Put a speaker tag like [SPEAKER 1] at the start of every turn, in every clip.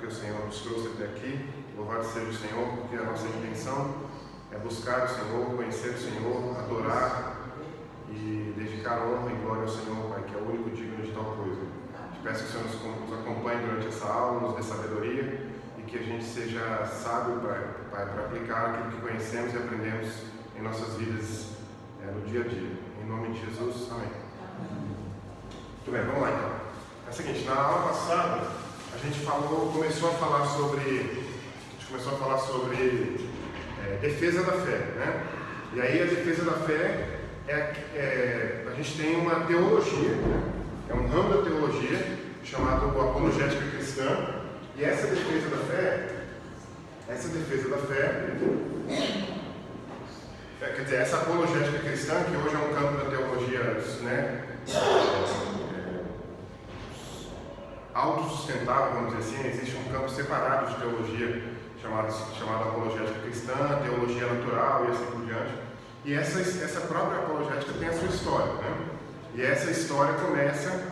[SPEAKER 1] porque o Senhor nos trouxe até aqui. Louvado seja o Senhor, porque a nossa intenção é buscar o Senhor, conhecer o Senhor, adorar e dedicar honra e glória ao Senhor, Pai, que é o único digno de tal coisa. Te peço que o Senhor nos acompanhe durante essa aula, nos dê sabedoria e que a gente seja sábio, Pai, para aplicar aquilo que conhecemos e aprendemos em nossas vidas no dia a dia. Em nome de Jesus, amém. Muito bem, vamos lá então. É o seguinte, na aula passada a gente começou a falar sobre defesa da fé, né? E aí a defesa da fé a gente tem uma teologia, né? É um ramo da teologia chamado apologética cristã. E essa defesa da fé, quer dizer, essa apologética cristã, que hoje é um campo da teologia, né, autossustentável, vamos dizer assim, existe um campo separado de teologia chamado apologética cristã, teologia natural e assim por diante. E essa própria apologética tem a sua história, né? E essa história começa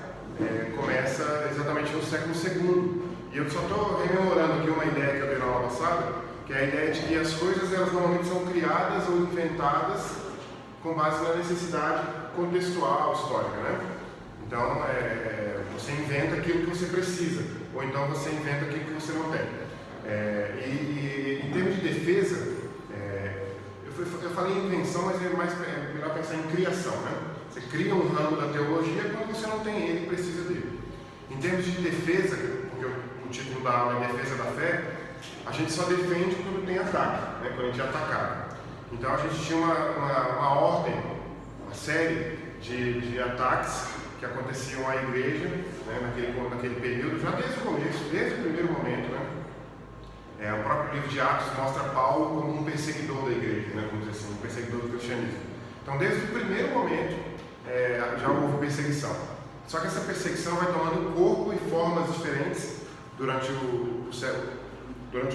[SPEAKER 1] exatamente no século II. E eu só estou rememorando aqui uma ideia que eu dei na aula passada, que é a ideia de que as coisas elas normalmente são criadas ou inventadas com base na necessidade contextual, histórica, né? Então, você inventa aquilo que você precisa, ou então você inventa aquilo que você não tem. E em termos de defesa, eu falei em invenção, mas é melhor pensar em criação, né? Você cria um ramo da teologia quando você não tem ele e precisa dele. Em termos de defesa, porque o título da aula é Defesa da Fé, a gente só defende quando tem ataque, né? Quando a gente é atacado. Então a gente tinha uma ordem, uma série de ataques que aconteciam à igreja, né? naquele período, já desde o começo, desde o primeiro momento, né? O próprio livro de Atos mostra Paulo como um perseguidor da igreja, né? Vamos dizer assim, um perseguidor do cristianismo. Então, desde o primeiro momento, já houve perseguição. Só que essa perseguição vai tomando corpo e formas diferentes durante o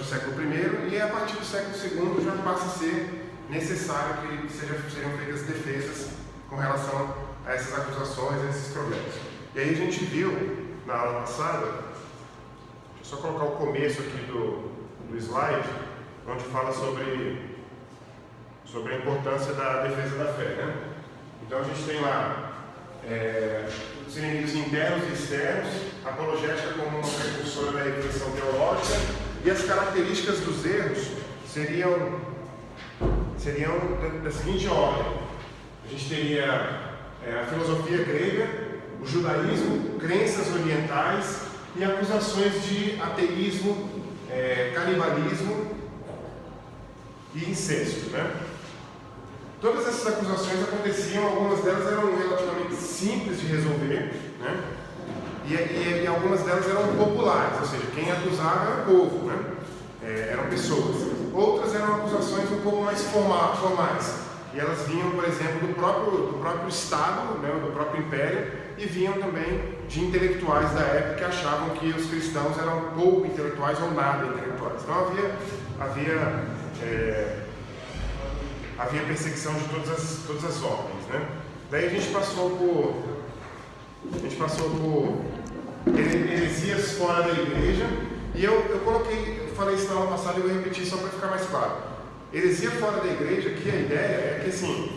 [SPEAKER 1] século I, e a partir do século II já passa a ser necessário que sejam feitas defesas com relação a essas acusações, a esses problemas. E aí a gente viu na aula passada, deixa eu só colocar o começo aqui do slide, onde fala sobre a importância da defesa da fé, né? Então a gente tem lá os inimigos internos e externos, a apologética como uma precursora da reflexão teológica, e as características dos erros seriam da seguinte ordem: a gente teria a filosofia grega, o judaísmo, crenças orientais e acusações de ateísmo, canibalismo e incesto, né? Todas essas acusações aconteciam, algumas delas eram relativamente simples de resolver, né? E algumas delas eram populares, ou seja, quem acusava era o povo, né? Eram pessoas. Outras eram acusações um pouco mais formais, e elas vinham, por exemplo, do próprio Estado, né? Do próprio Império, e vinham também de intelectuais da época que achavam que os cristãos eram pouco intelectuais ou nada intelectuais. Então havia perseguição de todas as ordens, né? Daí a gente passou por heresias fora da igreja, e eu falei isso na aula passada e eu vou repetir só para ficar mais claro. Heresia fora da igreja, aqui a ideia é que assim,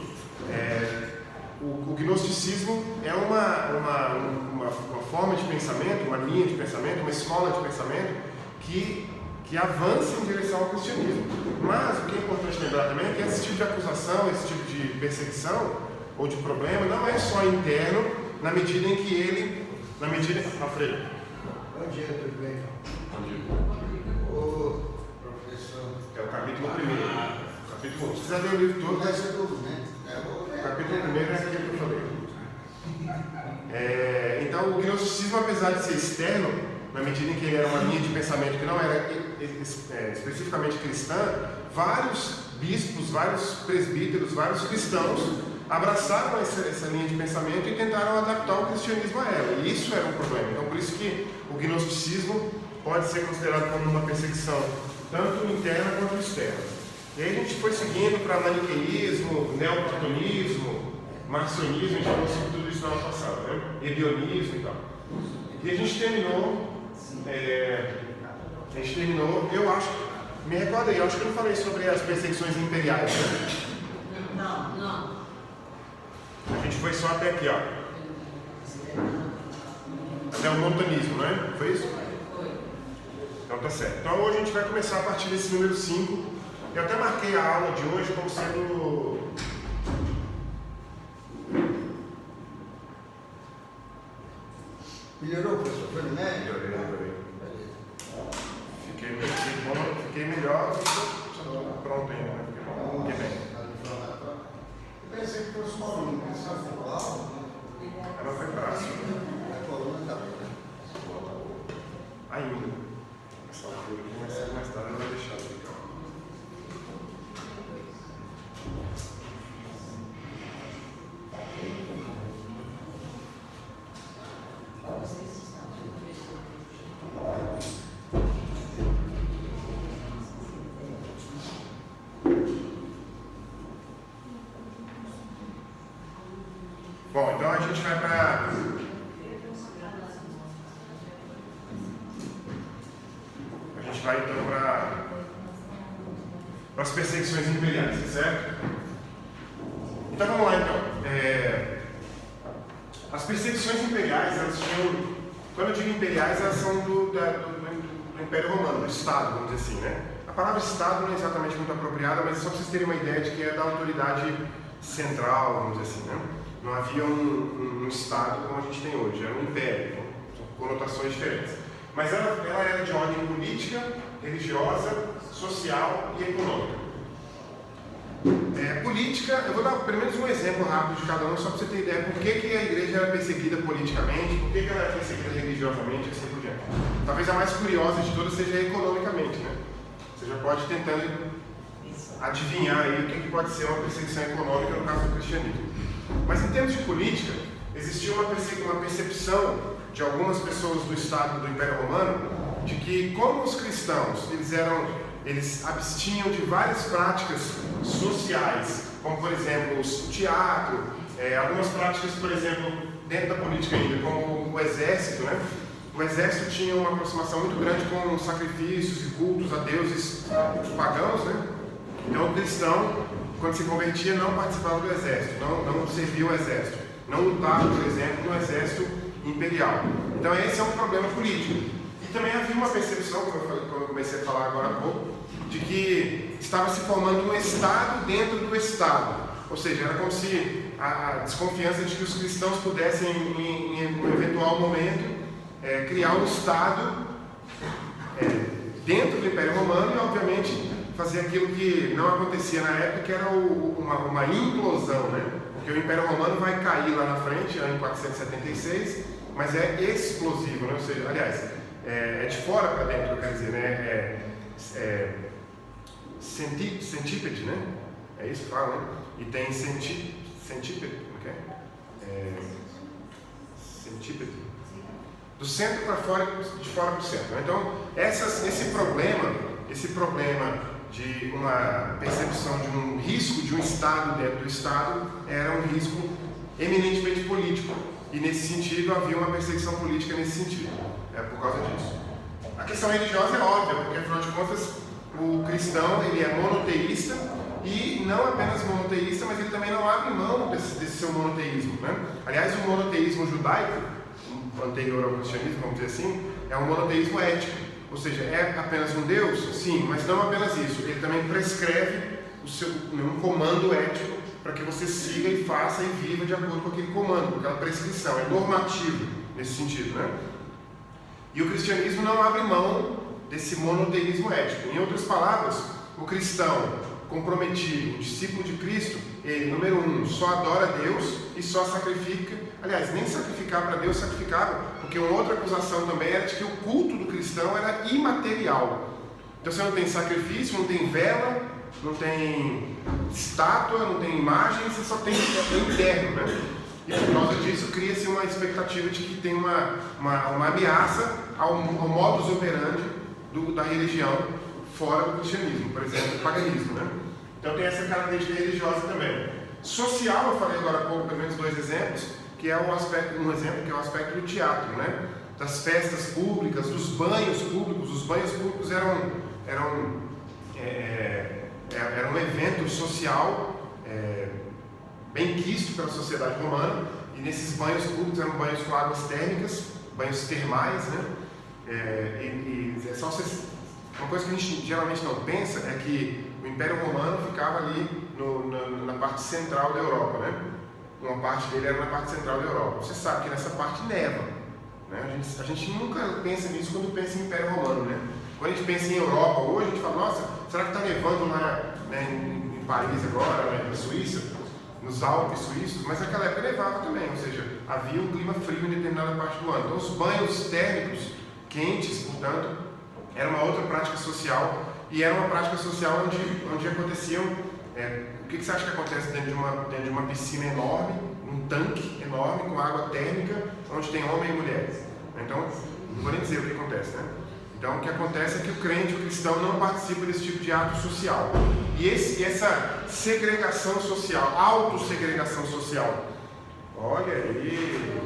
[SPEAKER 1] o gnosticismo é uma forma de pensamento, uma linha de pensamento, uma escola de pensamento que avança em direção ao cristianismo. Mas o que é importante lembrar também é que esse tipo de acusação, esse tipo de perseguição ou de problema não é só interno, na medida em que ele... Alfredo.
[SPEAKER 2] Bom dia, tudo bem?
[SPEAKER 1] Bom dia.
[SPEAKER 2] Ô, professor.
[SPEAKER 1] É o capítulo 1. Capítulo 1. Se quiser ler o livro todo,
[SPEAKER 2] Vai ser tudo, né?
[SPEAKER 1] O capítulo 1 é aquilo que eu falei. Então, o gnosticismo, apesar de ser externo, na medida em que ele era uma linha de pensamento que não era especificamente cristã, vários bispos, vários presbíteros, vários cristãos abraçaram essa linha de pensamento e tentaram adaptar o cristianismo a ela. E isso era um problema. Então, por isso que o gnosticismo pode ser considerado como uma perseguição, tanto interna quanto externa. E aí a gente foi seguindo para maniqueísmo, neoplatonismo, marcionismo, a gente falou sobre tudo isso na aula passada, né? Hebionismo e tal. E a gente terminou A gente terminou, eu acho, me recordo aí, eu acho que eu não falei sobre as perseguições imperiais, né?
[SPEAKER 3] Não.
[SPEAKER 1] A gente foi só até aqui, ó. Até o montanismo, né? Foi isso?
[SPEAKER 3] Foi.
[SPEAKER 1] Então tá certo. Então hoje a gente vai começar a partir desse número 5. Eu até marquei a aula de hoje como sendo...
[SPEAKER 2] Melhorou, professor? Foi no médio?
[SPEAKER 1] Melhorei. Fiquei melhor. Pronto ainda, né? Fiquei bem.
[SPEAKER 2] Eu pensei que fosse uma aluno, que sabe falar aula.
[SPEAKER 1] Ela foi braço.
[SPEAKER 2] A coluna tá bem.
[SPEAKER 1] Ainda. Essa altura aqui, mais tarde ela vai deixar de ficar. Bom, então a gente vai para... A gente vai então para as perseguições imperiais, certo? Então vamos lá então. As perseguições imperiais, elas tinham... Quando eu digo imperiais, elas são do Império Romano, do Estado, vamos dizer assim, né? A palavra Estado não é exatamente muito apropriada, mas é só para vocês terem uma ideia de que é da autoridade central, vamos dizer assim, né? Não havia um Estado como a gente tem hoje, era um império, então, são conotações diferentes. Mas ela era de ordem política, religiosa, social e econômica. Política, eu vou dar pelo menos um exemplo rápido de cada um, só para você ter ideia por que a igreja era perseguida politicamente, por que ela era perseguida religiosamente e assim por diante. Talvez a mais curiosa de todas seja economicamente, né? Você já pode ir tentando adivinhar aí o que pode ser uma perseguição econômica no caso do cristianismo. Mas em termos de política, existia uma percepção de algumas pessoas do Estado do Império Romano de que, como os cristãos eles abstinham de várias práticas sociais, como por exemplo o teatro, algumas práticas, por exemplo, dentro da política ainda, como o exército, né? O exército tinha uma aproximação muito grande com sacrifícios e cultos a deuses pagãos, né? Então o cristão, quando se convertia, não participava do exército, não servia o exército, não lutava, por exemplo, no exército imperial. Então esse é um problema político. E também havia uma percepção, como eu falei, quando eu comecei a falar agora há pouco, de que estava se formando um Estado dentro do Estado. Ou seja, era como se a desconfiança de que os cristãos pudessem, em um eventual momento, criar um Estado dentro do Império Romano e, obviamente, fazer aquilo que não acontecia na época, que era uma implosão, né? Porque o Império Romano vai cair lá na frente, em 476, mas é explosivo, né? Ou seja, aliás, é de fora para dentro, quer dizer, né? Centípede, né? É isso que fala, né? E tem centípede, como que é? Centípede. Do centro para fora, de fora para o centro. Então, esse problema de uma percepção de um risco de um Estado dentro do Estado era um risco eminentemente político. E nesse sentido havia uma perseguição política nesse sentido. Por causa disso. A questão religiosa é óbvia, porque afinal de contas o cristão ele é monoteísta e não apenas monoteísta, mas ele também não abre mão desse seu monoteísmo, né? Aliás, o monoteísmo judaico, anterior ao cristianismo, vamos dizer assim, é um monoteísmo ético. Ou seja, é apenas um Deus? Sim, mas não apenas isso. Ele também prescreve um comando ético para que você siga e faça e viva de acordo com aquele comando, com aquela prescrição. É normativo nesse sentido, né? E o cristianismo não abre mão desse monoteísmo ético. Em outras palavras, o cristão comprometido, o discípulo de Cristo, ele, número 1, só adora a Deus e só sacrifica. Aliás, nem sacrificar para Deus sacrificava, porque uma outra acusação também era de que o culto do cristão era imaterial. Então você não tem sacrifício, não tem vela, não tem estátua, não tem imagem, você só tem o interno, né? E por causa disso cria-se uma expectativa de que tem uma ameaça ao modus operandi da religião fora do cristianismo, por exemplo, o paganismo, né? Então tem essa característica religiosa também. Social, eu falei agora há pouco, pelo menos 2 exemplos, que é um exemplo que é o aspecto do teatro, né? das festas públicas, dos banhos públicos. Os banhos públicos eram um evento social bem quisto pela sociedade romana, e nesses banhos públicos eram banhos com águas térmicas, banhos termais, né? Uma coisa que a gente geralmente não pensa é que o Império Romano ficava ali na parte central da Europa, né? Uma parte dele era na parte central da Europa. Você sabe que nessa parte neva, né? A gente nunca pensa nisso quando pensa em Império Romano, né? Quando a gente pensa em Europa hoje, a gente fala, nossa, será que está nevando lá, né, em Paris agora, né, na Suíça, nos Alpes suíços? Mas naquela época nevava também, ou seja, havia um clima frio em determinada parte do ano. Então os banhos térmicos, quentes, portanto, era uma outra prática social, e era uma prática social onde aconteciam... o que você acha que acontece dentro de uma piscina enorme, um tanque enorme com água térmica, onde tem homem e mulheres? Então, não vou nem dizer o que acontece, né? Então, o que acontece é que o crente, o cristão, não participa desse tipo de ato social. E essa segregação social, autossegregação social, olha aí...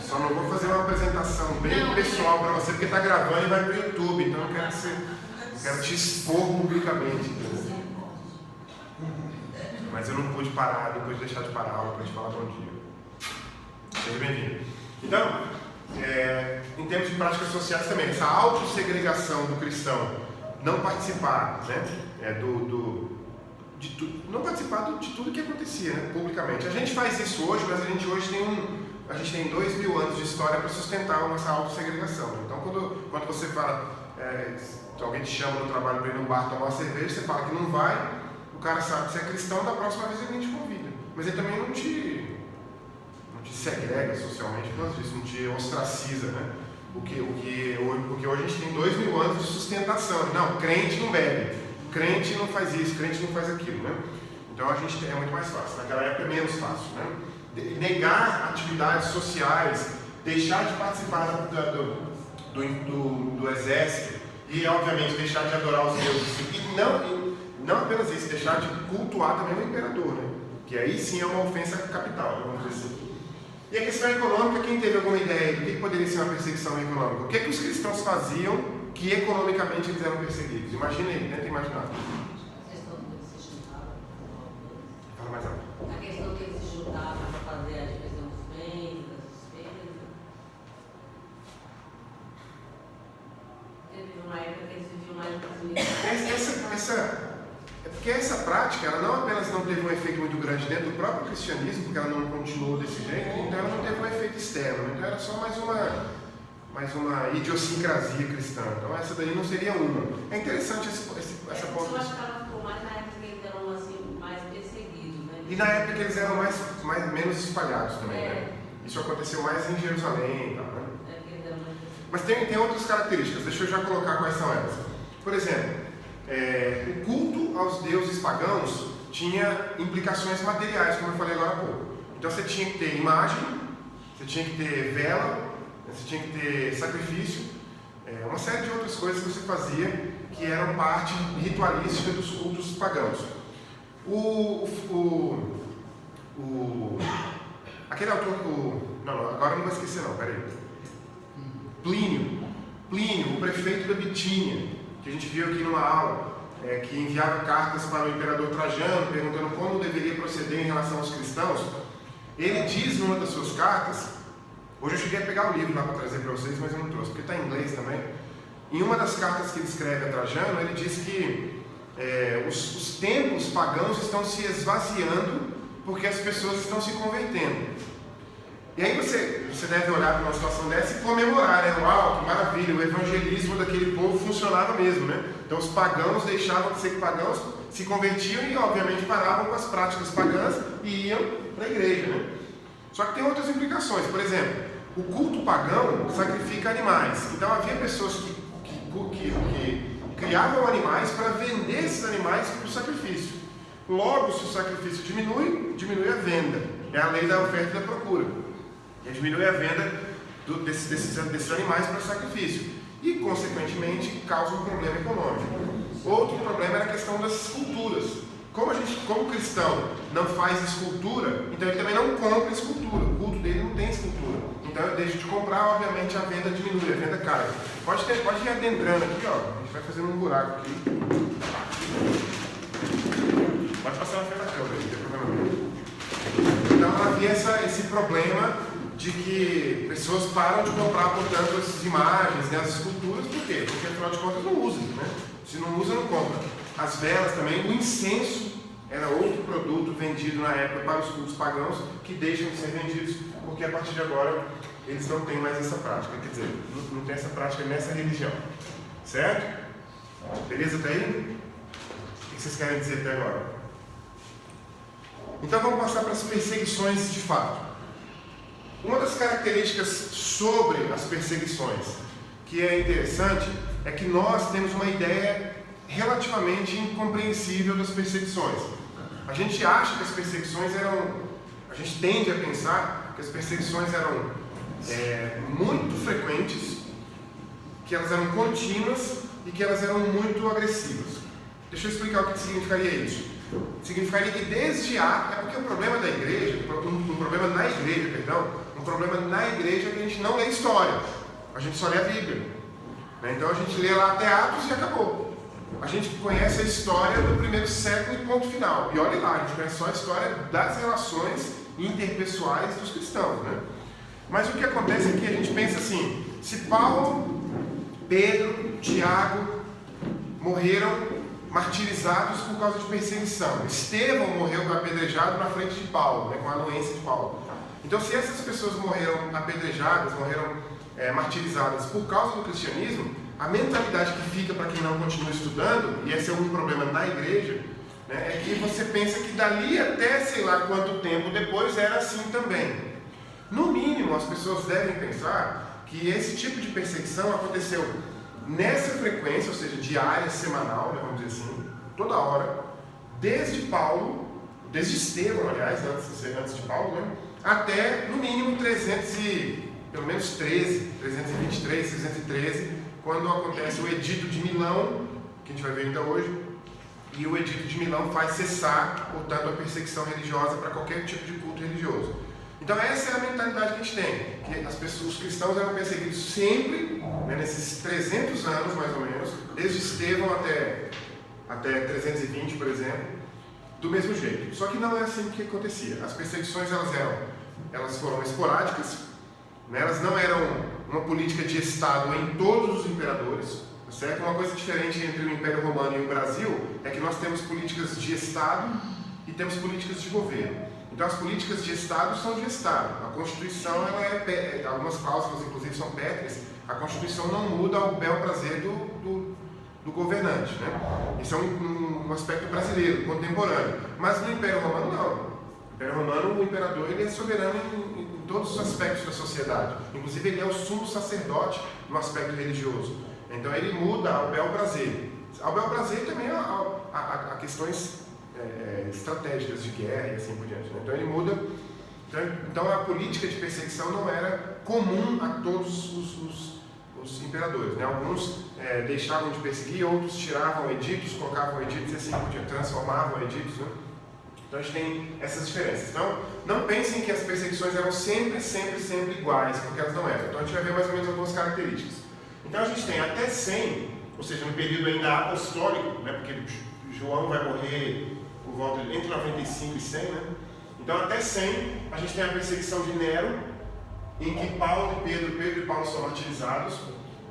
[SPEAKER 1] Só não vou fazer uma apresentação bem pessoal para você, porque está gravando e vai para o YouTube, então eu quero te expor publicamente. Mas eu não pude parar, depois de deixar de parar a aula para te falar bom dia. Seja bem-vindo. Então, em termos de práticas sociais também, essa autossegregação do cristão, não participar, né, não participar de tudo que acontecia, né, publicamente. A gente faz isso hoje, mas a gente hoje tem 2000 anos de história para sustentar a nossa autossegregação. Então, quando você fala, se alguém te chama no trabalho para ir no bar tomar uma cerveja, você fala que não vai, o cara sabe que você é cristão, da próxima vez ele nem te convida. Mas ele também não te segrega socialmente por causa disso, não te ostraciza, né? Porque hoje a gente tem 2000 anos de sustentação. Não, crente não bebe, crente não faz isso, crente não faz aquilo, né? Então a gente é muito mais fácil. Naquela época é menos fácil, né? Negar atividades sociais, deixar de participar do exército e, obviamente, deixar de adorar os deuses. E não apenas isso, deixar de cultuar também o imperador, né? Que aí sim é uma ofensa capital, né? Vamos dizer assim. E a questão econômica, quem teve alguma ideia do que poderia ser uma perseguição econômica? O que os cristãos faziam que economicamente eles eram perseguidos? Imagina aí, tenta imaginar.
[SPEAKER 3] A questão que eles se juntavam.
[SPEAKER 1] Fala mais alto.
[SPEAKER 3] A questão que eles se juntavam para fazer a divisão dos bens, das despesas. Teve uma época que eles viviam mais
[SPEAKER 1] É porque essa prática, ela não apenas não teve um efeito muito grande dentro do próprio cristianismo, porque ela não continuou desse jeito, então ela não teve um efeito externo, então era só mais uma idiosincrasia cristã. Então essa daí não seria uma. É interessante essa ponta.
[SPEAKER 3] Eu acho que ela ficou mais na época que eles eram assim, mais perseguidos, né?
[SPEAKER 1] E na época que eles eram menos espalhados também, né? Isso aconteceu mais em Jerusalém e tal, né? Mas tem outras características, deixa eu já colocar quais são elas. Por exemplo, o culto aos deuses pagãos tinha implicações materiais, como eu falei agora há pouco. Então você tinha que ter imagem, você tinha que ter vela, você tinha que ter sacrifício, uma série de outras coisas que você fazia que eram parte ritualística dos cultos pagãos. Aquele autor, agora não vou esquecer não, peraí. Plínio, o prefeito da Bitínia, que a gente viu aqui numa aula, que enviava cartas para o imperador Trajano, perguntando como deveria proceder em relação aos cristãos. Ele diz numa das suas cartas, hoje eu cheguei a pegar o livro lá para trazer para vocês, mas eu não trouxe, porque está em inglês também. Em uma das cartas que ele escreve a Trajano, ele diz que os templos pagãos estão se esvaziando porque as pessoas estão se convertendo. E aí você deve olhar para uma situação dessa e comemorar, né? Uau, que maravilha, o evangelismo daquele povo funcionava mesmo, né? Então os pagãos deixavam de ser pagãos, se convertiam e obviamente paravam com as práticas pagãs e iam para a igreja, né? Só que tem outras implicações. Por exemplo, o culto pagão sacrifica animais. Então havia pessoas que criavam animais para vender esses animais para o sacrifício. Logo, se o sacrifício diminui a venda. É a lei da oferta e da procura. E diminui a venda desses animais para sacrifício. E, consequentemente, causa um problema econômico. Outro problema era a questão das esculturas. Como o cristão não faz escultura, então ele também não compra escultura. O culto dele não tem escultura. Então eu deixo de comprar, obviamente a venda diminui, a venda cai. Pode ir adentrando aqui, ó. A gente vai fazendo um buraco aqui. Pode passar na frente da câmera, não tem problema nenhum. Então havia esse problema de que pessoas param de comprar, portanto, essas imagens, né, as esculturas. Por quê? Porque afinal de contas não usam, né? Se não usa, não compra. As velas também, o incenso era outro produto vendido na época para os cultos pagãos que deixam de ser vendidos, porque a partir de agora eles não têm mais essa prática, quer dizer, não tem essa prática nessa religião. Certo? Beleza até aí? O que vocês querem dizer até agora? Então vamos passar para as perseguições de fato. Uma das características sobre as perseguições que é interessante é que nós temos uma ideia relativamente incompreensível das perseguições. A gente acha que as perseguições a gente tende a pensar que as perseguições eram muito frequentes, que elas eram contínuas e que elas eram muito agressivas. Deixa eu explicar o que significaria isso. Significaria que desde é porque o problema da igreja, um problema na igreja é que a gente não lê história, a gente só lê a Bíblia. Então a gente lê lá até Atos e acabou. A gente conhece a história do primeiro século e ponto final. E olha lá, a gente conhece só a história das relações interpessoais dos cristãos, né? Mas o que acontece é que a gente pensa assim: se Paulo, Pedro, Tiago morreram martirizados por causa de perseguição, Estevão morreu apedrejado na frente de Paulo, né, com a anuência de Paulo. Então, se essas pessoas morreram apedrejadas, morreram martirizadas por causa do cristianismo, a mentalidade que fica para quem não continua estudando, e esse é um problema na igreja, né, é que você pensa que dali até sei lá quanto tempo depois era assim também. No mínimo, as pessoas devem pensar que esse tipo de perseguição aconteceu nessa frequência, ou seja, diária, semanal, né, vamos dizer assim, toda hora, desde Paulo, desde Estevão, aliás, antes de Paulo, né, até no mínimo 323, 313, quando acontece o Edito de Milão, que a gente vai ver ainda hoje, e o Edito de Milão faz cessar, portanto, a perseguição religiosa para qualquer tipo de culto religioso. Então essa é a mentalidade que a gente tem, que os cristãos eram perseguidos sempre, né, nesses 300 anos mais ou menos, desde Estevão até 320, por exemplo, do mesmo jeito. Só que não é assim que acontecia. As perseguições elas foram esporádicas, né, elas não eram uma política de Estado em todos os imperadores, certo? Uma coisa diferente entre o Império Romano e o Brasil é que nós temos políticas de Estado e temos políticas de governo. Então as políticas de Estado são de Estado. A Constituição, algumas cláusulas inclusive são pétreas, a Constituição não muda ao bel prazer do governante, né? Isso é um aspecto brasileiro, contemporâneo. Mas no Império Romano não. No Império Romano o imperador ele é soberano em todos os aspectos da sociedade. Inclusive ele é o sumo sacerdote no aspecto religioso. Então ele muda ao bel prazer. Ao bel prazer também há questões estratégicas de guerra e assim por diante, né? Então ele muda. Então a política de perseguição não era comum a todos os imperadores, né? Alguns deixavam de perseguir, outros tiravam editos, colocavam editos e assim por diante, transformavam editos, né? Então a gente tem essas diferenças. Então não pensem que as perseguições eram sempre iguais, porque elas não eram. Então a gente vai ver mais ou menos algumas características. Então a gente tem até 100, ou seja, no período ainda apostólico, né? Porque João vai morrer por volta entre 95 e 100, né? Então até 100 a gente tem a perseguição de Nero, em que Pedro e Paulo são martirizados.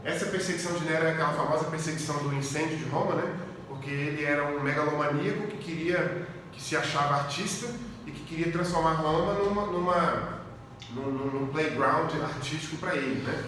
[SPEAKER 1] Essa perseguição de Nero é aquela famosa perseguição do incêndio de Roma, né? Porque ele era um megalomaníaco que se achava artista e que queria transformar Roma num playground artístico para ele, né?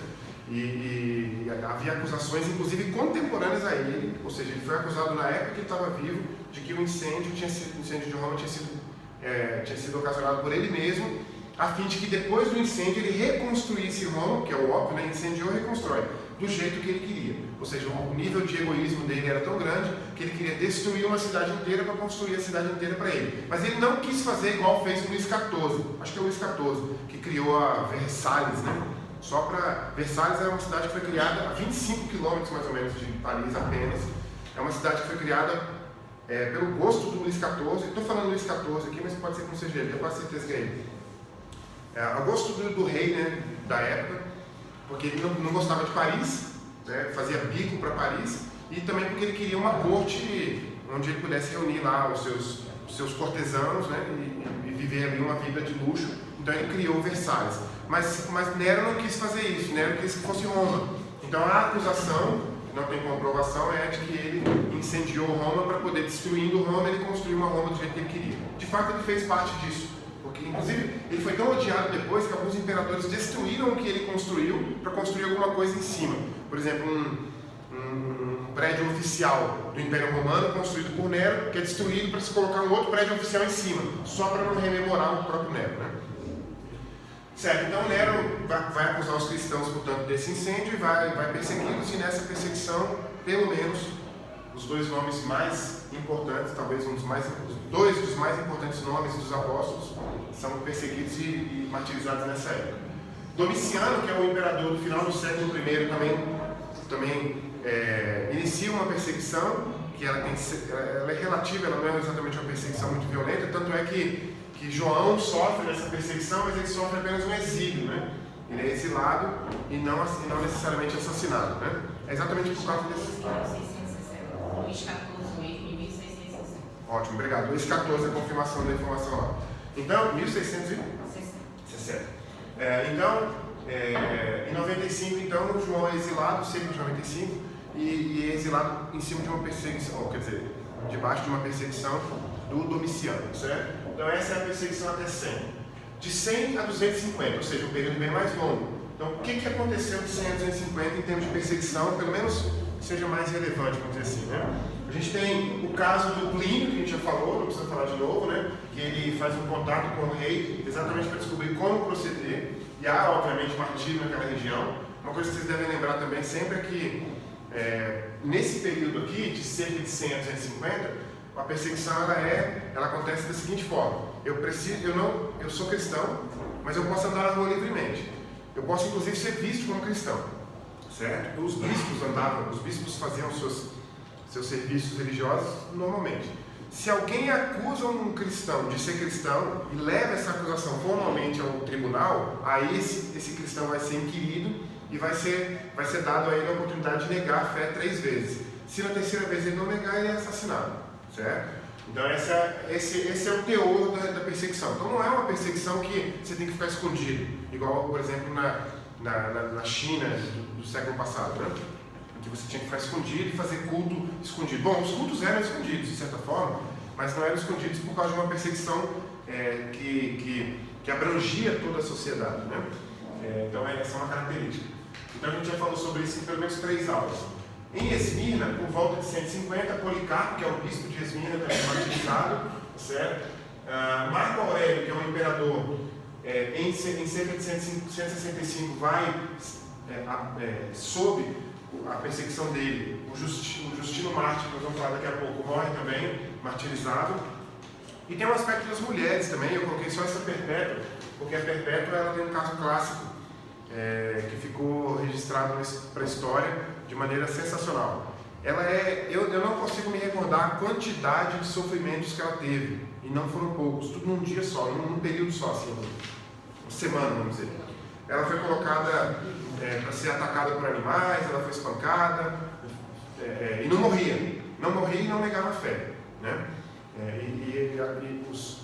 [SPEAKER 1] E havia acusações, inclusive contemporâneas a ele, ou seja, ele foi acusado na época que ele estava vivo, de que o incêndio de Roma tinha sido ocasionado por ele mesmo, a fim de que depois do incêndio ele reconstruísse Roma, que é o óbvio, né? Incendiou e reconstrói, do jeito que ele queria. Ou seja, o nível de egoísmo dele era tão grande que ele queria destruir uma cidade inteira para construir a cidade inteira para ele. Mas ele não quis fazer igual fez o Luís XIV, acho que é o Luís XIV, que criou a Versalhes, né? Só para... Versalhes é uma cidade que foi criada a 25 quilômetros mais ou menos de Paris apenas. É uma cidade que foi criada pelo gosto do Luís XIV. Estou falando Luís XIV aqui, mas pode ser que não seja ele, tenho quase certeza que é ele. Ao gosto do rei, né, da época, porque ele não gostava de Paris, né, fazia bico para Paris, e também porque ele queria uma corte onde ele pudesse reunir lá os seus cortesanos, né, e viver ali uma vida de luxo. Então ele criou Versalhes. Mas Nero não quis fazer isso, Nero quis que fosse Roma. Então a acusação, que não tem comprovação, é de que ele incendiou Roma para poder, destruindo Roma, ele construiu uma Roma do jeito que ele queria. De fato, ele fez parte disso. Porque, inclusive, ele foi tão odiado depois que alguns imperadores destruíram o que ele construiu para construir alguma coisa em cima. Por exemplo, um prédio oficial do Império Romano construído por Nero, que é destruído para se colocar um outro prédio oficial em cima, só para não rememorar o próprio Nero, né? Certo, então Nero vai acusar os cristãos, portanto, desse incêndio e vai persegui-los, e nessa perseguição, pelo menos, os dois nomes mais importantes, talvez dois dos mais importantes nomes dos apóstolos, são perseguidos e martirizados nessa época. Domiciano, que é o imperador do final do século I, também inicia uma perseguição, que ela é relativa, ela não é exatamente uma perseguição muito violenta, tanto é que João sofre nessa perseguição, mas ele sofre apenas um exílio, né? Ele é exilado e não necessariamente assassinado, né? É exatamente por causa desse...
[SPEAKER 3] Luís XIV mesmo, em 1660.
[SPEAKER 1] Ótimo, obrigado. Luís XIV, a confirmação da informação lá. Então, 1660. Em 95, então, João é exilado, cerca de 95, e é exilado em cima de uma perseguição, quer dizer, debaixo de uma perseguição do Domiciano, certo? Então essa é a perseguição até 100. De 100 a 250, ou seja, um período bem mais longo. Então o que aconteceu de 100 a 250 em termos de perseguição, pelo menos seja mais relevante, vamos dizer assim, né? A gente tem o caso do Plínio, que a gente já falou, não precisa falar de novo, né? Que ele faz um contato com o rei, exatamente para descobrir como proceder, e há, obviamente, martírio naquela região. Uma coisa que vocês devem lembrar também sempre é que, nesse período aqui, de cerca de 100 a 250, a perseguição ela acontece da seguinte forma: eu sou cristão, mas eu posso andar na rua livremente. Eu posso inclusive ser visto como cristão, certo? Os bispos faziam seus serviços religiosos normalmente. Se alguém acusa um cristão de ser cristão e leva essa acusação formalmente ao tribunal, aí esse cristão vai ser inquirido e vai ser dado a ele a oportunidade de negar a fé 3 vezes. Se na terceira vez ele não negar, ele é assassinado. Certo? Então esse é o teor da perseguição. Então não é uma perseguição que você tem que ficar escondido, igual, por exemplo, na China do século passado, né? Que você tinha que ficar escondido e fazer culto escondido. Bom, os cultos eram escondidos, de certa forma, mas não eram escondidos por causa de uma perseguição que abrangia toda a sociedade, né? Então essa é uma característica. Então a gente já falou sobre isso em pelo menos 3 aulas. Em Esmirna, por volta de 150, Policarpo, que é o bispo de Esmirna, também martirizado, certo? Marco Aurélio, que é o imperador, em cerca de 165, vai, sob a perseguição dele, o Justino Mártir, que nós vamos falar daqui a pouco, morre também, martirizado. E tem um aspecto das mulheres também, eu coloquei só essa Perpétua, porque a Perpétua ela tem um caso clássico, que ficou registrado para a história de maneira sensacional. Eu não consigo me recordar a quantidade de sofrimentos que ela teve, e não foram poucos, tudo num dia só, num período só, assim, uma semana, vamos dizer. Ela foi colocada para ser atacada por animais, ela foi espancada, e não morria e não negava a fé, né? Os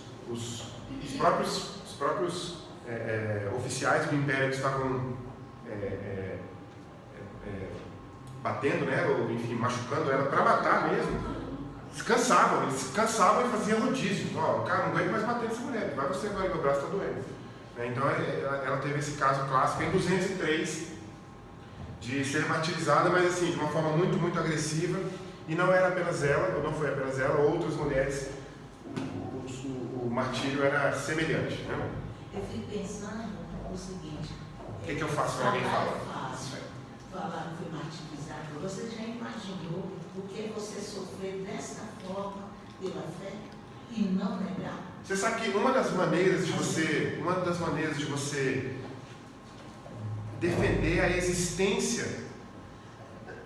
[SPEAKER 1] próprios oficiais do Império que estavam batendo nela, ou enfim, machucando ela para matar mesmo, eles cansavam e faziam rodízio. O cara não aguenta mais bater nessa mulher, vai você agora, meu braço está doendo. Então ela teve esse caso clássico em 203 de ser martirizada, mas assim, de uma forma muito, muito agressiva, e não era apenas ela, ou não foi apenas ela, outras mulheres, o martírio era semelhante, né?
[SPEAKER 4] Eu fico pensando o seguinte:
[SPEAKER 1] o que eu faço quando alguém fala?
[SPEAKER 4] Falar que foi martirizado. Você já imaginou o que você sofreu dessa forma pela fé e não negar?
[SPEAKER 1] Você sabe que uma das maneiras de você defender a existência,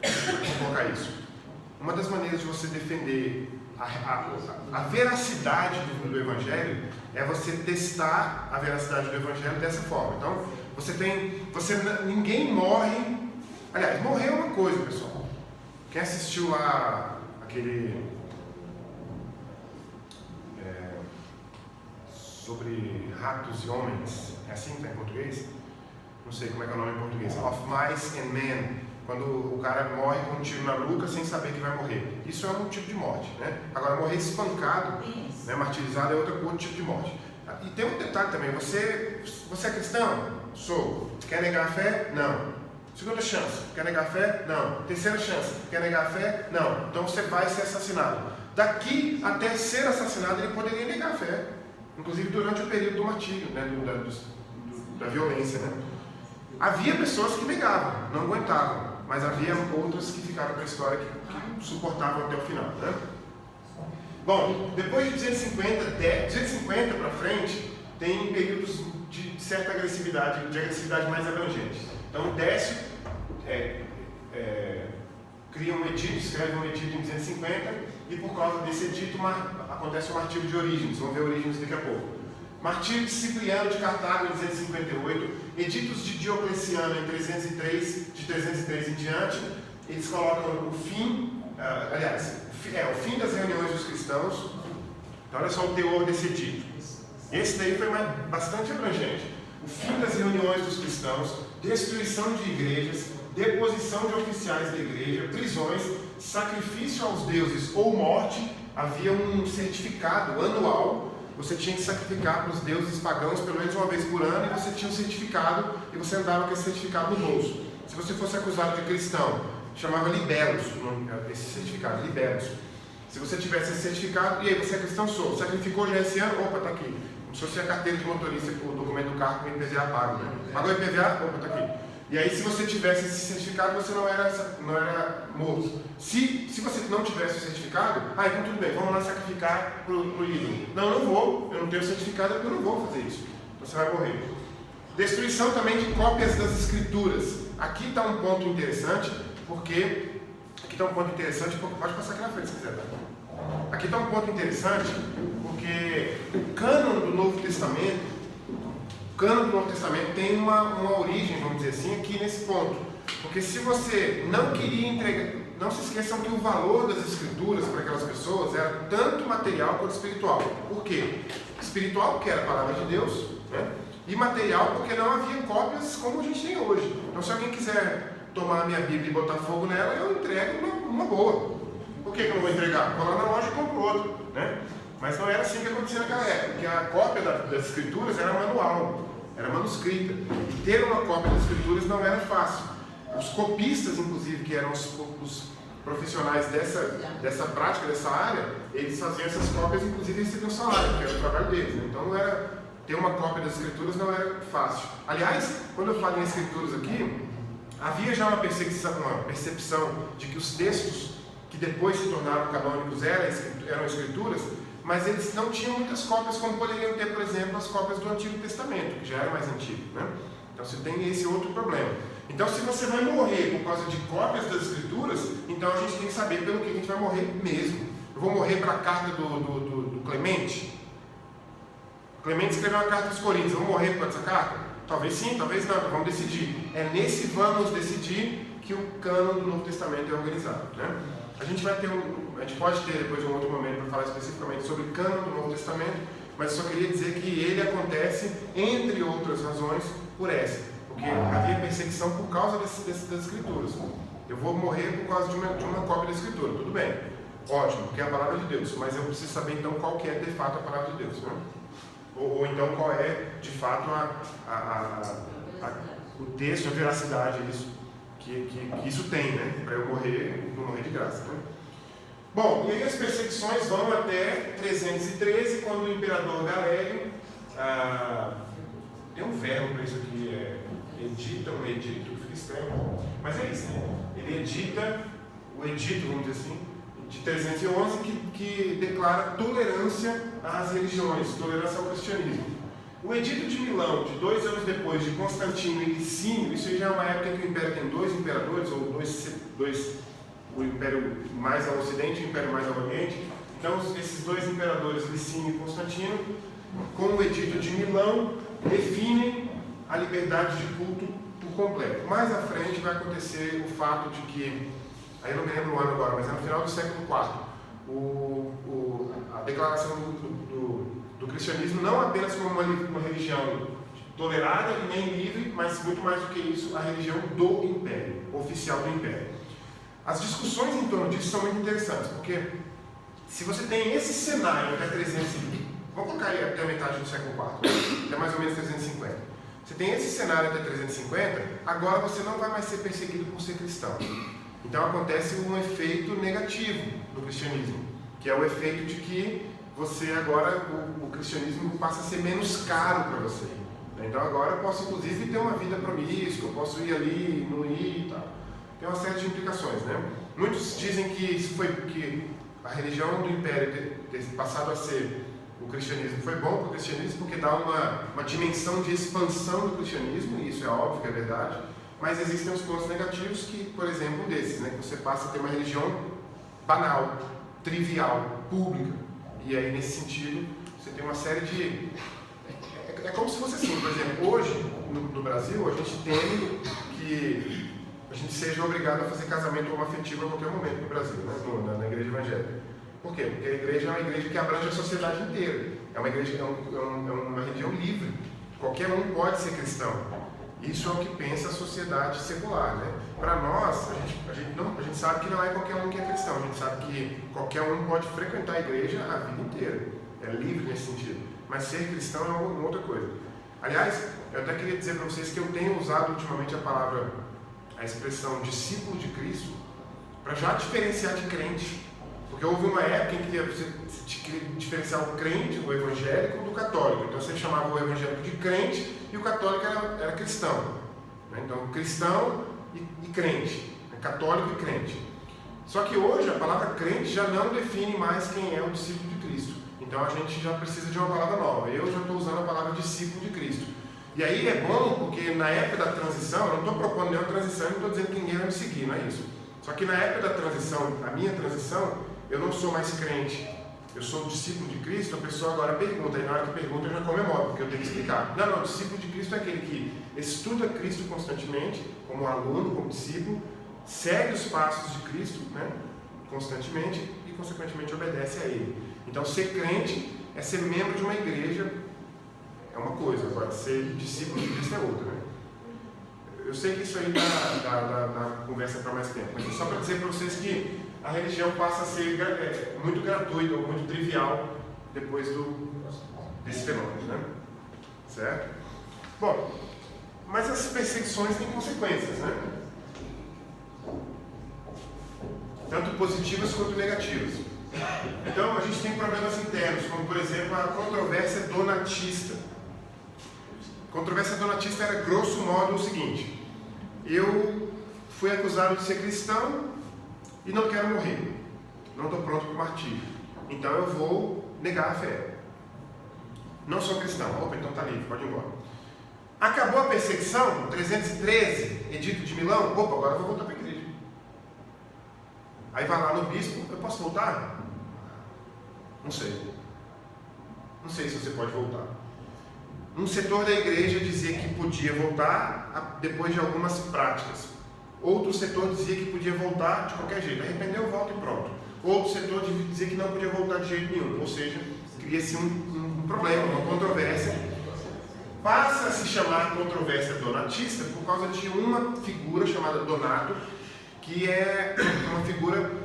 [SPEAKER 1] vou colocar isso, uma das maneiras de você defender a veracidade do Evangelho é você testar a veracidade do Evangelho dessa forma. Então, ninguém morre. Aliás, morrer é uma coisa, pessoal. Quem assistiu lá aquele sobre ratos e homens, é assim que está em português? Não sei como é que é o nome em português. Of Mice and Men. Quando o cara morre com um tiro na nuca sem saber que vai morrer. Isso é um tipo de morte, né? Agora, morrer espancado, né, martirizado, é outro tipo de morte. E tem um detalhe também. Você é cristão? Sou. Quer negar a fé? Não. Segunda chance. Quer negar a fé? Não. Terceira chance. Quer negar a fé? Não. Então você vai ser assassinado. Daqui até ser assassinado, ele poderia negar a fé. Inclusive durante o período do martírio, né, da violência, né? Havia pessoas que negavam, não aguentavam, mas havia outras que ficaram para a história que suportavam até o final, né? Bom, depois de 250 para frente, tem períodos de certa agressividade, de agressividade mais abrangente. Então, Décio cria um edito, escreve um edito em 250, e por causa desse edito acontece o martírio de Orígenes. Vamos ver Orígenes daqui a pouco. Martírio de Cipriano de Cartago em 258, editos de Diocleciano em 303, de 303 em diante, eles colocam o fim, o fim das reuniões dos cristãos. Então olha só o teor desse edito. Esse daí foi bastante abrangente. O fim das reuniões dos cristãos, destruição de igrejas, deposição de oficiais da igreja, prisões, sacrifício aos deuses ou morte. Havia um certificado anual. Você tinha que sacrificar para os deuses pagãos pelo menos uma vez por ano, e você tinha um certificado e você andava com esse certificado no bolso. Se você fosse acusado de cristão, chamava libelos, esse certificado, libelos. Se você tivesse esse certificado, e aí você é cristão, sou, sacrificou já esse ano, opa, está aqui. Como se fosse a carteira de motorista, o documento do carro com o IPVA pago, né? Pagou o IPVA, opa, está aqui. E aí, se você tivesse esse certificado, você não era morto. Se você não tivesse o certificado, então tudo bem, vamos lá sacrificar para o ídolo. Não, eu não vou, eu não tenho certificado, eu não vou fazer isso. Então você vai morrer. Destruição também de cópias das escrituras. Aqui está um ponto interessante, porque... pode passar aqui na frente se quiser, tá? Aqui está um ponto interessante, porque o cânon do Novo Testamento tem uma origem, vamos dizer assim, aqui nesse ponto. Porque se você não queria entregar... Não se esqueçam que o valor das escrituras para aquelas pessoas era tanto material quanto espiritual. Por quê? Espiritual, porque era a palavra de Deus, né? E material, porque não havia cópias como a gente tem hoje. Então, se alguém quiser tomar a minha Bíblia e botar fogo nela, eu entrego uma boa. Por que eu não vou entregar? Vou lá na loja e compro outro, né? Mas não era assim que acontecia naquela época, porque a cópia das escrituras era manual, era manuscrita. E ter uma cópia das escrituras não era fácil. Os copistas, inclusive, que eram os profissionais dessa prática, dessa área, eles faziam essas cópias, inclusive recebiam salário, que era o trabalho deles, né? Então ter uma cópia das escrituras não era fácil. Aliás, quando eu falo em escrituras aqui, havia já uma percepção de que os textos que depois se tornaram canônicos eram escrituras, mas eles não tinham muitas cópias, como poderiam ter, por exemplo, as cópias do Antigo Testamento, que já era mais antigo, né? Então você tem esse outro problema. Então, se você vai morrer por causa de cópias das escrituras, então a gente tem que saber pelo que a gente vai morrer mesmo. Eu vou morrer para a carta do Clemente? Clemente escreveu uma carta dos Coríntios, eu vou morrer por essa carta? Talvez sim, talvez não, então vamos decidir. É nesse vamos decidir que o cânon do Novo Testamento é organizado, né? A gente pode ter depois um outro momento para falar especificamente sobre o cânon do Novo Testamento, mas eu só queria dizer que ele acontece, entre outras razões, por essa. Porque havia perseguição por causa das escrituras. Eu vou morrer por causa de uma cópia da escritura, tudo bem, ótimo, porque é a palavra de Deus, mas eu preciso saber então qual que é de fato a palavra de Deus, né? Ou então qual é de fato o texto, a veracidade que isso tem, né? Para eu não morrer de graça, né? Bom, e aí as perseguições vão até 313, quando o imperador Galélio, tem um verbo para isso aqui, edita um edito, fica estranho, mas é isso, né? Ele edita o edito, vamos dizer assim, de 311, que declara tolerância às religiões, tolerância ao cristianismo. O edito de Milão, de 2 anos depois de Constantino e Licínio, isso já é uma época em que o império tem 2 imperadores, ou o império mais ao ocidente e o império mais ao oriente. Então, esses dois imperadores, Licínio e Constantino, com o Edito de Milão, definem a liberdade de culto por completo. Mais à frente vai acontecer o fato de que, aí eu não me lembro o ano agora, mas é no final do século IV, a declaração do cristianismo não apenas como uma religião tolerada e nem livre, mas muito mais do que isso, a religião do império, oficial do império. As discussões em torno disso são muito interessantes, porque se você tem esse cenário até 350, vamos colocar aí até a metade do século IV, até mais ou menos 350. Você tem esse cenário até 350, agora você não vai mais ser perseguido por ser cristão. Então acontece um efeito negativo do cristianismo, que é o efeito de que você agora, o cristianismo passa a ser menos caro para você. Então agora eu posso inclusive ter uma vida promíscua, eu posso ir ali, não ir e tal. Tem uma série de implicações, né? Muitos dizem que a religião do império ter passado a ser o cristianismo foi bom para o cristianismo porque dá uma dimensão de expansão do cristianismo, e isso é óbvio que é verdade, mas existem os pontos negativos que, por exemplo, um desses, né? Que você passa a ter uma religião banal, trivial, pública, e aí nesse sentido você tem uma série de... É como se fosse assim, por exemplo, hoje no Brasil a gente teme que a gente seja obrigado a fazer casamento homoafetivo a qualquer momento no Brasil, né? na igreja evangélica. Por quê? Porque a igreja é uma igreja que abrange a sociedade inteira. É uma igreja, é uma religião livre. Qualquer um pode ser cristão. Isso é o que pensa a sociedade secular, né? Para nós, a gente sabe que não é qualquer um que é cristão. A gente sabe que qualquer um pode frequentar a igreja a vida inteira. É livre nesse sentido. Mas ser cristão é uma outra coisa. Aliás, eu até queria dizer para vocês que eu tenho usado ultimamente a expressão discípulo de Cristo para já diferenciar de crente. Porque houve uma época em que você queria diferenciar o crente, o evangélico, do católico. Então você chamava o evangélico de crente e o católico era cristão. Então cristão e crente, católico e crente. Só que hoje a palavra crente já não define mais quem é o discípulo de Cristo. Então a gente já precisa de uma palavra nova. Eu já estou usando a palavra discípulo de Cristo. E aí é bom porque na época da transição, eu não estou propondo nenhuma transição, eu não estou dizendo que ninguém vai me seguir, não é isso. Só que na época da transição, a minha transição, eu não sou mais crente, eu sou discípulo de Cristo. A pessoa agora pergunta, e na hora que pergunta eu já comemoro, porque eu tenho que explicar. Não, discípulo de Cristo é aquele que estuda Cristo constantemente, como aluno, como discípulo, segue os passos de Cristo, né, constantemente e consequentemente obedece a Ele. Então ser crente é ser membro de uma igreja, é uma coisa, agora ser discípulo de Cristo é outra, né? Eu sei que isso aí dá conversa para mais tempo, mas é só para dizer para vocês que a religião passa a ser muito gratuita ou muito trivial depois desse fenômeno, né? Certo? Bom, mas as perseguições têm consequências, né? Tanto positivas quanto negativas. Então a gente tem problemas internos, como por exemplo a controvérsia donatista. A controvérsia donatista era grosso modo o seguinte: eu fui acusado de ser cristão e não quero morrer, não estou pronto para o martírio, então eu vou negar a fé. Não sou cristão, opa, então está livre, pode ir embora. Acabou a perseguição, 313, Edito de Milão, opa, agora eu vou voltar para a igreja. Aí vai lá no bispo, eu posso voltar? Não sei. Não sei se você pode voltar. Um setor da igreja dizia que podia voltar depois de algumas práticas. Outro setor dizia que podia voltar de qualquer jeito. Arrependeu, volta e pronto. Outro setor dizia que não podia voltar de jeito nenhum. Ou seja, cria-se um problema, uma controvérsia. Passa a se chamar controvérsia donatista por causa de uma figura chamada Donato, que é uma figura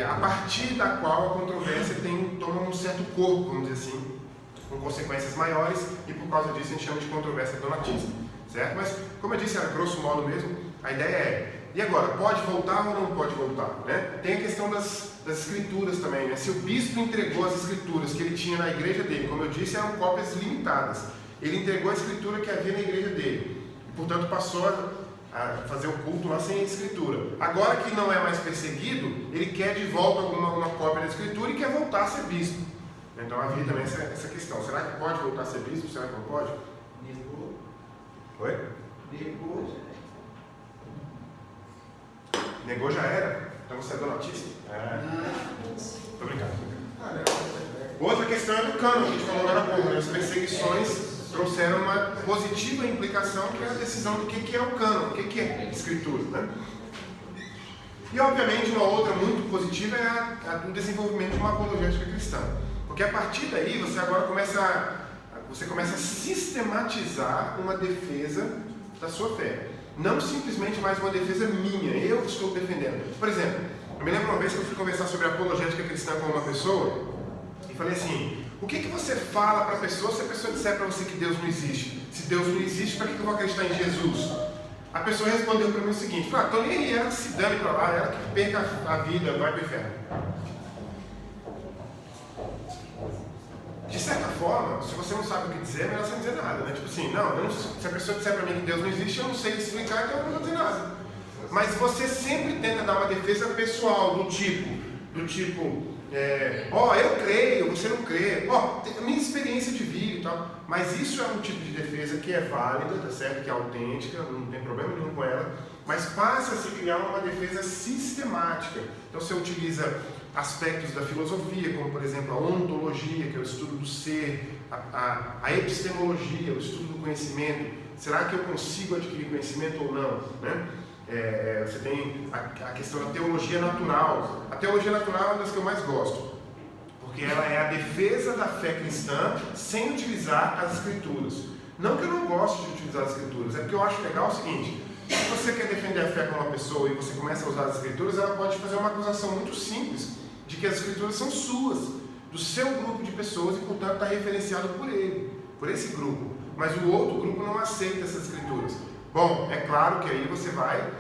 [SPEAKER 1] a partir da qual a controvérsia toma um certo corpo, vamos dizer assim, com consequências maiores, e por causa disso a gente chama de controvérsia donatista, certo? Mas, como eu disse, era grosso modo mesmo, a ideia é, e agora, pode voltar ou não pode voltar? Né? Tem a questão das escrituras também, né? Se o bispo entregou as escrituras que ele tinha na igreja dele, como eu disse, eram cópias limitadas, ele entregou a escritura que havia na igreja dele, e portanto passou a fazer o culto lá sem a escritura. Agora que não é mais perseguido, ele quer de volta uma cópia da escritura e quer voltar a ser bispo. Então havia também essa questão: será que pode voltar a ser bispo? Será que não pode?
[SPEAKER 2] Negou.
[SPEAKER 1] Oi?
[SPEAKER 2] Negou.
[SPEAKER 1] Negou já era? Então você é donatista? Tô brincando. Outra questão é do cano, a gente falou agora há pouco, né? As perseguições trouxeram uma positiva implicação, que é a decisão do que é o cano, o que é escritura, né? E obviamente uma outra muito positiva é o desenvolvimento de uma apologética cristã. Porque a partir daí você agora começa a sistematizar uma defesa da sua fé. Não simplesmente mais uma defesa minha, eu que estou defendendo. Por exemplo, eu me lembro uma vez que eu fui conversar sobre apologética cristã com uma pessoa e falei assim: o que você fala para a pessoa se a pessoa disser para você que Deus não existe? Se Deus não existe, para que eu vou acreditar em Jesus? A pessoa respondeu para mim o seguinte: estou nem aí, ela que se dane para lá, ela que perca a vida, vai para o inferno. De certa forma, se você não sabe o que dizer, é melhor você não dizer nada, né? Tipo assim, se a pessoa disser para mim que Deus não existe, eu não sei explicar, então eu não vou dizer nada. Mas você sempre tenta dar uma defesa pessoal, do tipo, eu creio, você não crê, minha experiência de vida e tal. Mas isso é um tipo de defesa que é válida, tá certo? Que é autêntica, não tem problema nenhum com ela, mas passa a se criar uma defesa sistemática. Então você utiliza aspectos da filosofia, como por exemplo a ontologia, que é o estudo do ser, a epistemologia, o estudo do conhecimento. Será que eu consigo adquirir conhecimento ou não, né? Você tem a questão da teologia natural. A teologia natural é uma das que eu mais gosto, porque ela é a defesa da fé cristã sem utilizar as escrituras. Não que eu não goste de utilizar as escrituras, é porque eu acho legal o seguinte: se você quer defender a fé com uma pessoa e você começa a usar as escrituras, ela pode fazer uma acusação muito simples de que as escrituras são suas, do seu grupo de pessoas, e portanto está referenciado por ele, por esse grupo. Mas o outro grupo não aceita essas escrituras. Bom, é claro que aí você vai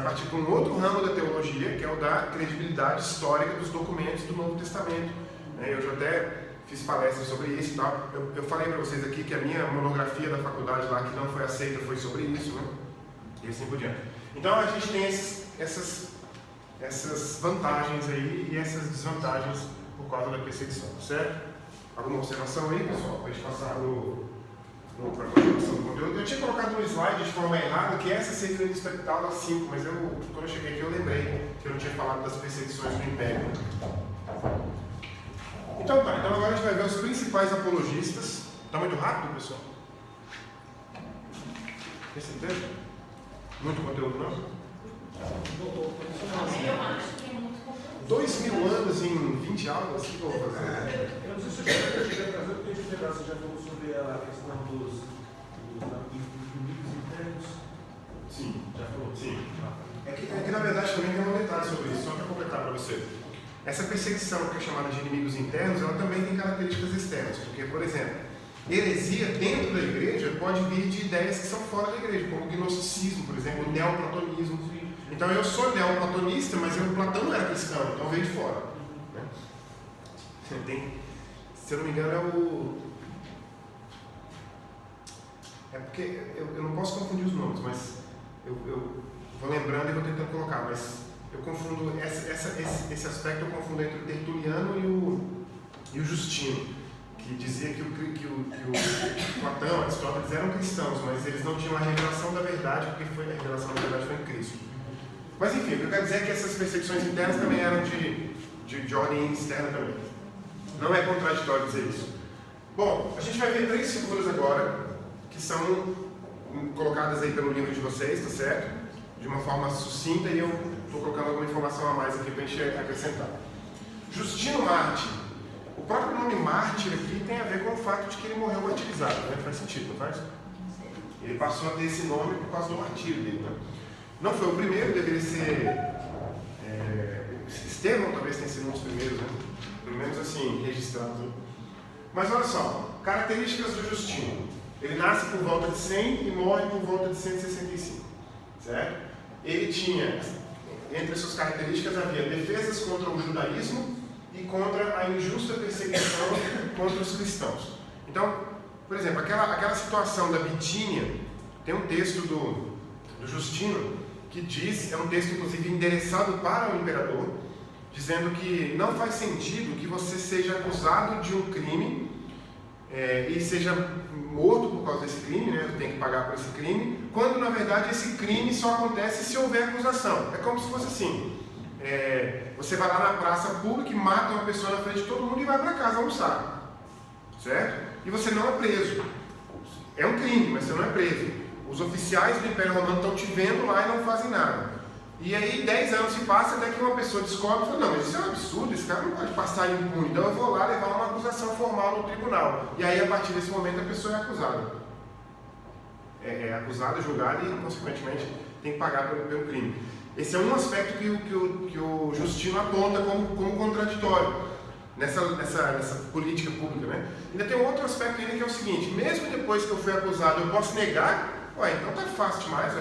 [SPEAKER 1] partir para um outro ramo da teologia, que é o da credibilidade histórica dos documentos do Novo Testamento. Eu já até fiz palestras sobre isso e tal. Eu falei para vocês aqui que a minha monografia da faculdade lá, que não foi aceita, foi sobre isso, né? E assim por diante. Então a gente tem essas vantagens aí e essas desvantagens por causa da perseguição, certo? Alguma observação aí, pessoal? Para a gente passar para a continuação do conteúdo. Eu tinha colocado no slide de forma errada que essa seria a lista capital 5, mas quando eu cheguei aqui eu lembrei que eu não tinha falado das perseguições do Império. Então agora a gente vai ver os principais apologistas. Está muito rápido, pessoal? Tem certeza? Muito conteúdo, não?
[SPEAKER 3] Eu acho que é muito conteúdo.
[SPEAKER 1] 2000 anos em 20 aulas? O que eu vou fazer?
[SPEAKER 5] Eu não sei se eu cheguei a trazer, porque você já falou sobre a questão dos inimigos internos.
[SPEAKER 1] Sim.
[SPEAKER 5] Já falou?
[SPEAKER 1] Sim. É que na verdade também tem um detalhe sobre isso, só para completar para você. Essa perseguição, que é chamada de inimigos internos, ela também tem características externas. Porque, por exemplo, heresia dentro da igreja pode vir de ideias que são fora da igreja, como o gnosticismo, por exemplo, o neoplatonismo. Então eu sou neoplatonista, mas Platão não era cristão, então veio de fora. Né? Se eu não me engano é porque eu não posso confundir os nomes, mas eu vou lembrando e vou tentando colocar, mas eu confundo esse aspecto, eu confundo entre o Tertuliano e o Justino, que dizia que o Platão, Aristóteles eram cristãos, mas eles não tinham a revelação da verdade, porque a revelação da verdade foi em Cristo. Mas enfim, o que eu quero dizer é que essas perseguições internas também eram de ordem externa também. Não é contraditório dizer isso. Bom, a gente vai ver 3 figuras agora, que são colocadas aí pelo livro de vocês, tá certo? De uma forma sucinta, e eu estou colocando alguma informação a mais aqui para a gente acrescentar. Justino Mártir. O próprio nome Mártir aqui tem a ver com o fato de que ele morreu martirizado, né? Faz sentido, não faz? Ele passou a ter esse nome por causa do martírio dele, né? Não foi o primeiro, deveria ser... Estevão talvez tenha sido um dos primeiros, né? Pelo menos assim, registrado. Mas olha só, características do Justino. Ele nasce por volta de 100 e morre por volta de 165, certo? Ele tinha, entre suas características, havia defesas contra o judaísmo e contra a injusta perseguição contra os cristãos. Então, por exemplo, aquela situação da Bitínia, tem um texto do Justino que diz, é um texto inclusive endereçado para o imperador, dizendo que não faz sentido que você seja acusado de um crime e seja morto por causa desse crime, né? Tem que pagar por esse crime, quando na verdade esse crime só acontece se houver acusação. É como se fosse assim, você vai lá na praça pública e mata uma pessoa na frente de todo mundo e vai para casa almoçar, certo? E você não é preso. É um crime, mas você não é preso. Os oficiais do Império Romano estão te vendo lá e não fazem nada. E aí 10 anos se passa até que uma pessoa descobre e fala, não, mas isso é um absurdo, esse cara não pode passar impune, então eu vou lá levar uma acusação formal no tribunal. E aí a partir desse momento a pessoa é acusada. É acusada, julgada e consequentemente tem que pagar pelo crime. Esse é um aspecto que o Justino aponta como contraditório nessa política pública, né? Ainda tem um outro aspecto ainda que é o seguinte, mesmo depois que eu fui acusado eu posso negar, então tá fácil demais,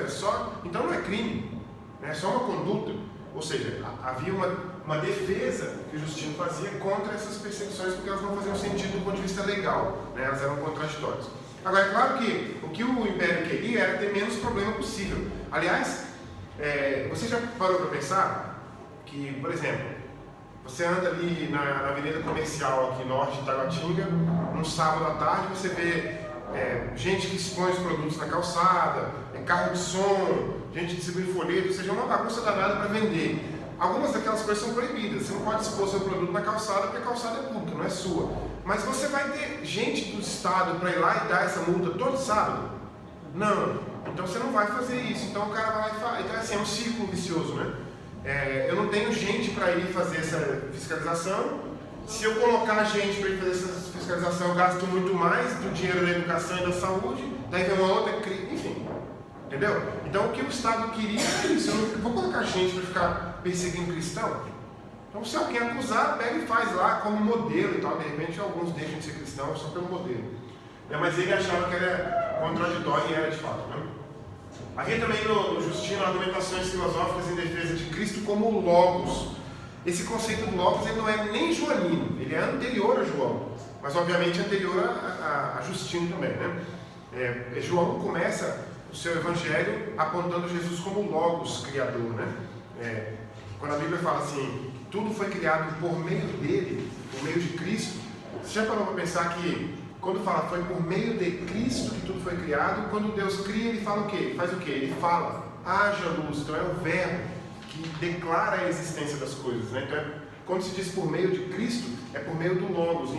[SPEAKER 1] então não é crime. É só uma conduta, ou seja, havia uma defesa que o Justino fazia contra essas perseguições porque elas não faziam sentido do ponto de vista legal, né? Elas eram contraditórias. Agora, é claro que o que o Império queria era ter menos problema possível. Aliás, você já parou para pensar que, por exemplo, você anda ali na avenida comercial aqui norte de Taguatinga, num sábado à tarde, você vê gente que expõe os produtos na calçada, carro de som, gente distribuindo folheto, ou seja, uma bagunça danada para vender. Algumas daquelas coisas são proibidas, você não pode expor seu produto na calçada porque a calçada é pública, não é sua. Mas você vai ter gente do Estado para ir lá e dar essa multa todo sábado? Não. Então você não vai fazer isso. Então o cara vai lá e faz. Então assim, é um círculo vicioso, né? Eu não tenho gente para ir fazer essa fiscalização. Se eu colocar gente para ir fazer essa fiscalização, eu gasto muito mais do dinheiro da educação e da saúde, daí vem uma outra crise, enfim. Entendeu? Então o que o Estado queria é isso. Eu não vou colocar gente para ficar perseguindo cristão. Então se alguém acusar, pega e faz lá como modelo e tal. De repente alguns deixam de ser cristãos só pelo modelo. Mas ele achava que era contraditório e era de fato. Né? Havia também no Justino argumentações filosóficas em defesa de Cristo como Logos. Esse conceito do Logos ele não é nem joanino, ele é anterior a João, mas obviamente anterior a Justino também. Né? João começa o seu evangelho apontando Jesus como Logos, Criador. Né? Quando a Bíblia fala assim, tudo foi criado por meio dele, por meio de Cristo, você já parou para pensar que quando fala foi por meio de Cristo que tudo foi criado, quando Deus cria, ele fala o quê? Ele faz o quê? Ele fala, haja luz, então é o verbo que declara a existência das coisas. Né? Então, quando se diz por meio de Cristo, é por meio do Logos.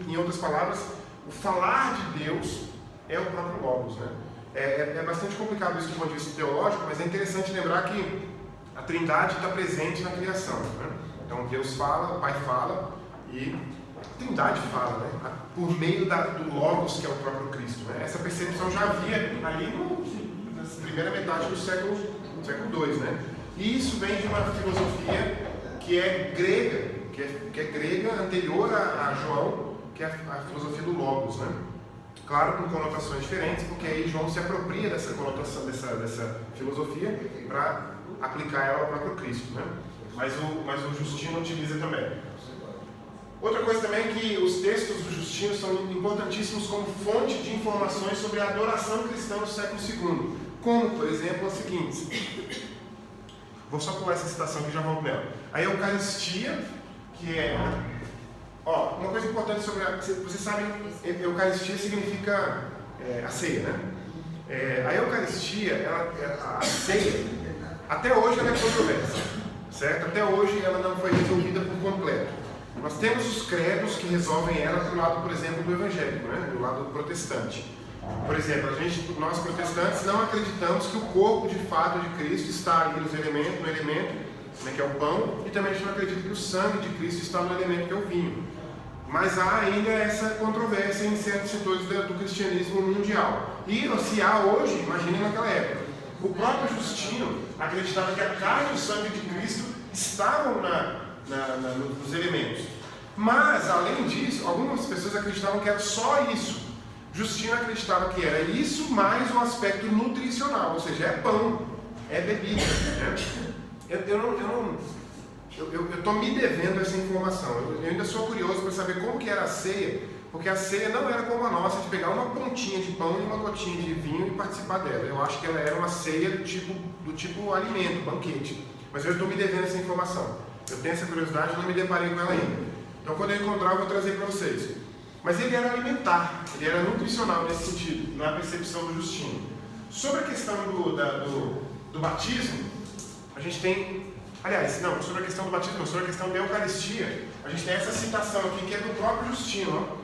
[SPEAKER 1] Em outras palavras, o falar de Deus é o próprio Logos. Né? É bastante complicado isso do ponto de vista teológico, mas é interessante lembrar que a Trindade está presente na criação. Né? Então, Deus fala, o Pai fala e a Trindade fala, né? Por meio do Logos, que é o próprio Cristo. Né? Essa percepção já havia ali na primeira metade do século II. Né? E isso vem de uma filosofia que é grega, que é grega anterior a João, que é a filosofia do Logos, né? Claro, com conotações diferentes, porque aí João se apropria dessa conotação, dessa filosofia, para aplicar ela ao próprio Cristo, né? Mas o Justino utiliza também. Outra coisa também é que os textos do Justino são importantíssimos como fonte de informações sobre a adoração cristã do século II, como, por exemplo, as seguintes. Vou só pular essa citação que já volto nela. A Eucaristia, que é... uma coisa importante sobre vocês sabem, Eucaristia significa a ceia, né? A Eucaristia, a ceia, até hoje ela é controversa, certo? Até hoje ela não foi resolvida por completo. Nós temos os credos que resolvem ela do lado, por exemplo, do evangélico, né? Do lado protestante. Por exemplo, nós protestantes não acreditamos que o corpo de fato de Cristo está ali no elemento, né, que é o pão, e também a gente não acredita que o sangue de Cristo está no elemento que é o vinho. Mas há ainda essa controvérsia em certos setores do cristianismo mundial. E se há hoje, imagine naquela época. O próprio Justino acreditava que a carne e o sangue de Cristo estavam nos elementos. Mas, além disso, algumas pessoas acreditavam que era só isso. Justino acreditava que era isso mais um aspecto nutricional, ou seja, é pão, é bebida. Né? Eu estou me devendo essa informação. Eu ainda sou curioso para saber como que era a ceia, porque a ceia não era como a nossa, de pegar uma pontinha de pão e uma gotinha de vinho e participar dela. Eu acho que ela era uma ceia do tipo alimento, banquete. Mas eu estou me devendo essa informação. Eu tenho essa curiosidade e não me deparei com ela ainda. Então, quando eu encontrar, eu vou trazer para vocês. mas ele era alimentar, ele era nutricional nesse sentido, na percepção do Justino. Sobre a questão do batismo, a gente tem, aliás, não, sobre a questão do batismo, não, sobre a questão da Eucaristia, a gente tem essa citação aqui que é do próprio Justino, ó.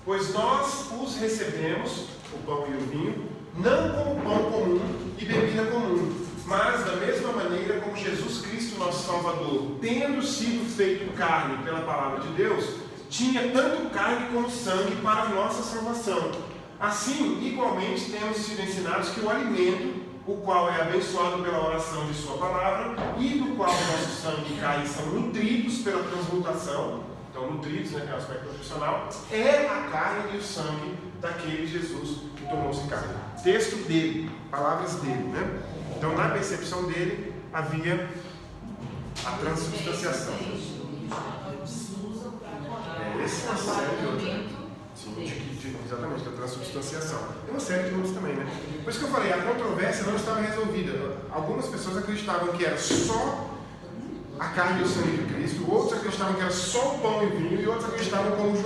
[SPEAKER 1] Pois nós os recebemos, o pão e o vinho, não como pão comum e bebida comum, mas da mesma maneira como Jesus Cristo, nosso Salvador, tendo sido feito carne pela palavra de Deus, tinha tanto carne como sangue para a nossa salvação. Assim, igualmente, temos sido ensinados que o alimento, o qual é abençoado pela oração de sua palavra, e do qual o nosso sangue e carne são nutridos pela transmutação, então nutridos, né, que é o aspecto nutricional, é a carne e o sangue daquele Jesus que tornou-se carne. Texto dele, palavras dele, né? Então, na percepção dele, havia a transubstanciação. Esse é uma série de outros. Sim, exatamente, da transubstanciação. Tem uma série de outros também, né? Por isso que eu falei, a controvérsia não estava resolvida. Algumas pessoas acreditavam que era só a carne e o sangue de Cristo, outros acreditavam que era só o pão e o vinho, e outros acreditavam como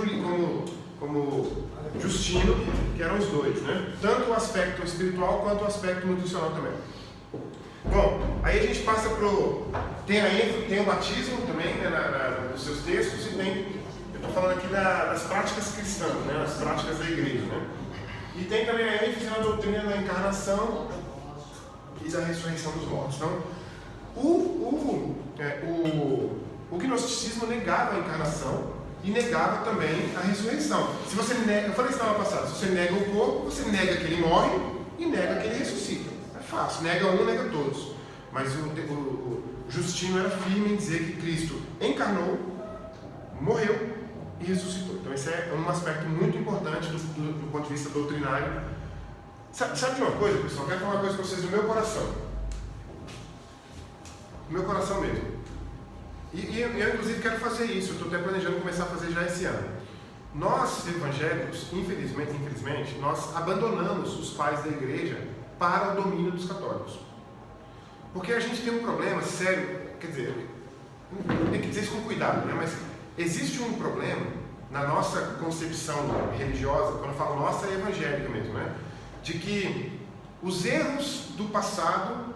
[SPEAKER 1] Justino, que eram os dois, né? Tanto o aspecto espiritual quanto o aspecto nutricional também. Bom, aí a gente passa tem o batismo também, né, nos seus textos, e tem, eu estou falando aqui das práticas cristãs, né, as práticas da igreja, né? E tem também a ênfase na doutrina da encarnação e da ressurreição dos mortos. Então, o gnosticismo negava a encarnação e negava também a ressurreição. Se você nega, eu falei isso na aula passada, se você nega o corpo, você nega que ele morre e nega que ele ressuscita. É fácil, nega um, nega todos. Mas o Justino era firme em dizer que Cristo encarnou, morreu e ressuscitou. Então esse é um aspecto muito importante do ponto de vista doutrinário. Sabe de uma coisa, pessoal? Eu quero falar uma coisa para vocês do meu coração. Do meu coração mesmo. E eu inclusive quero fazer isso, eu estou até planejando começar a fazer já esse ano. Nós, evangélicos, infelizmente, nós abandonamos os pais da igreja para o domínio dos católicos. Porque a gente tem um problema sério, quer dizer, tem que dizer isso com cuidado, né? Mas existe um problema na nossa concepção religiosa, quando eu falo nossa, é evangélica mesmo, né? De que os erros do passado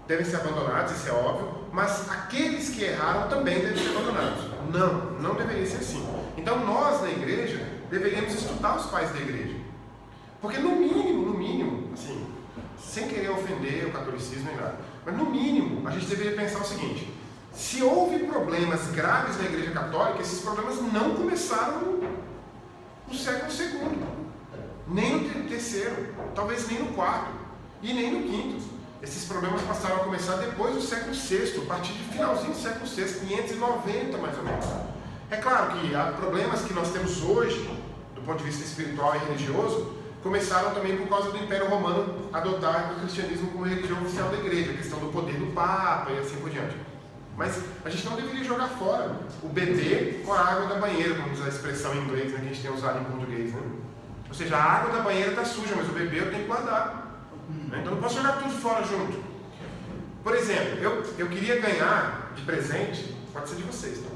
[SPEAKER 1] devem ser abandonados, isso é óbvio, mas aqueles que erraram também devem ser abandonados. Não deveria ser assim. Então nós, na igreja, deveríamos estudar os pais da igreja. Porque no mínimo, assim, sem querer ofender o catolicismo nem nada, mas no mínimo, a gente deveria pensar o seguinte: se houve problemas graves na igreja católica, esses problemas não começaram no século II, nem no terceiro, talvez nem no quarto, e nem no quinto. Esses problemas passaram a começar depois do século VI, a partir do finalzinho do século VI, 590 mais ou menos. É claro que há problemas que nós temos hoje, do ponto de vista espiritual e religioso, começaram também por causa do Império Romano adotar o cristianismo como religião oficial da igreja, a questão do poder do Papa e assim por diante. Mas a gente não deveria jogar fora o bebê com a água da banheira, como diz a expressão em inglês, né, que a gente tem usado em português, né? Ou seja, a água da banheira está suja, mas o bebê eu tenho que guardar. Então não posso jogar tudo fora junto. Por exemplo, eu queria ganhar de presente, pode ser de vocês, tá?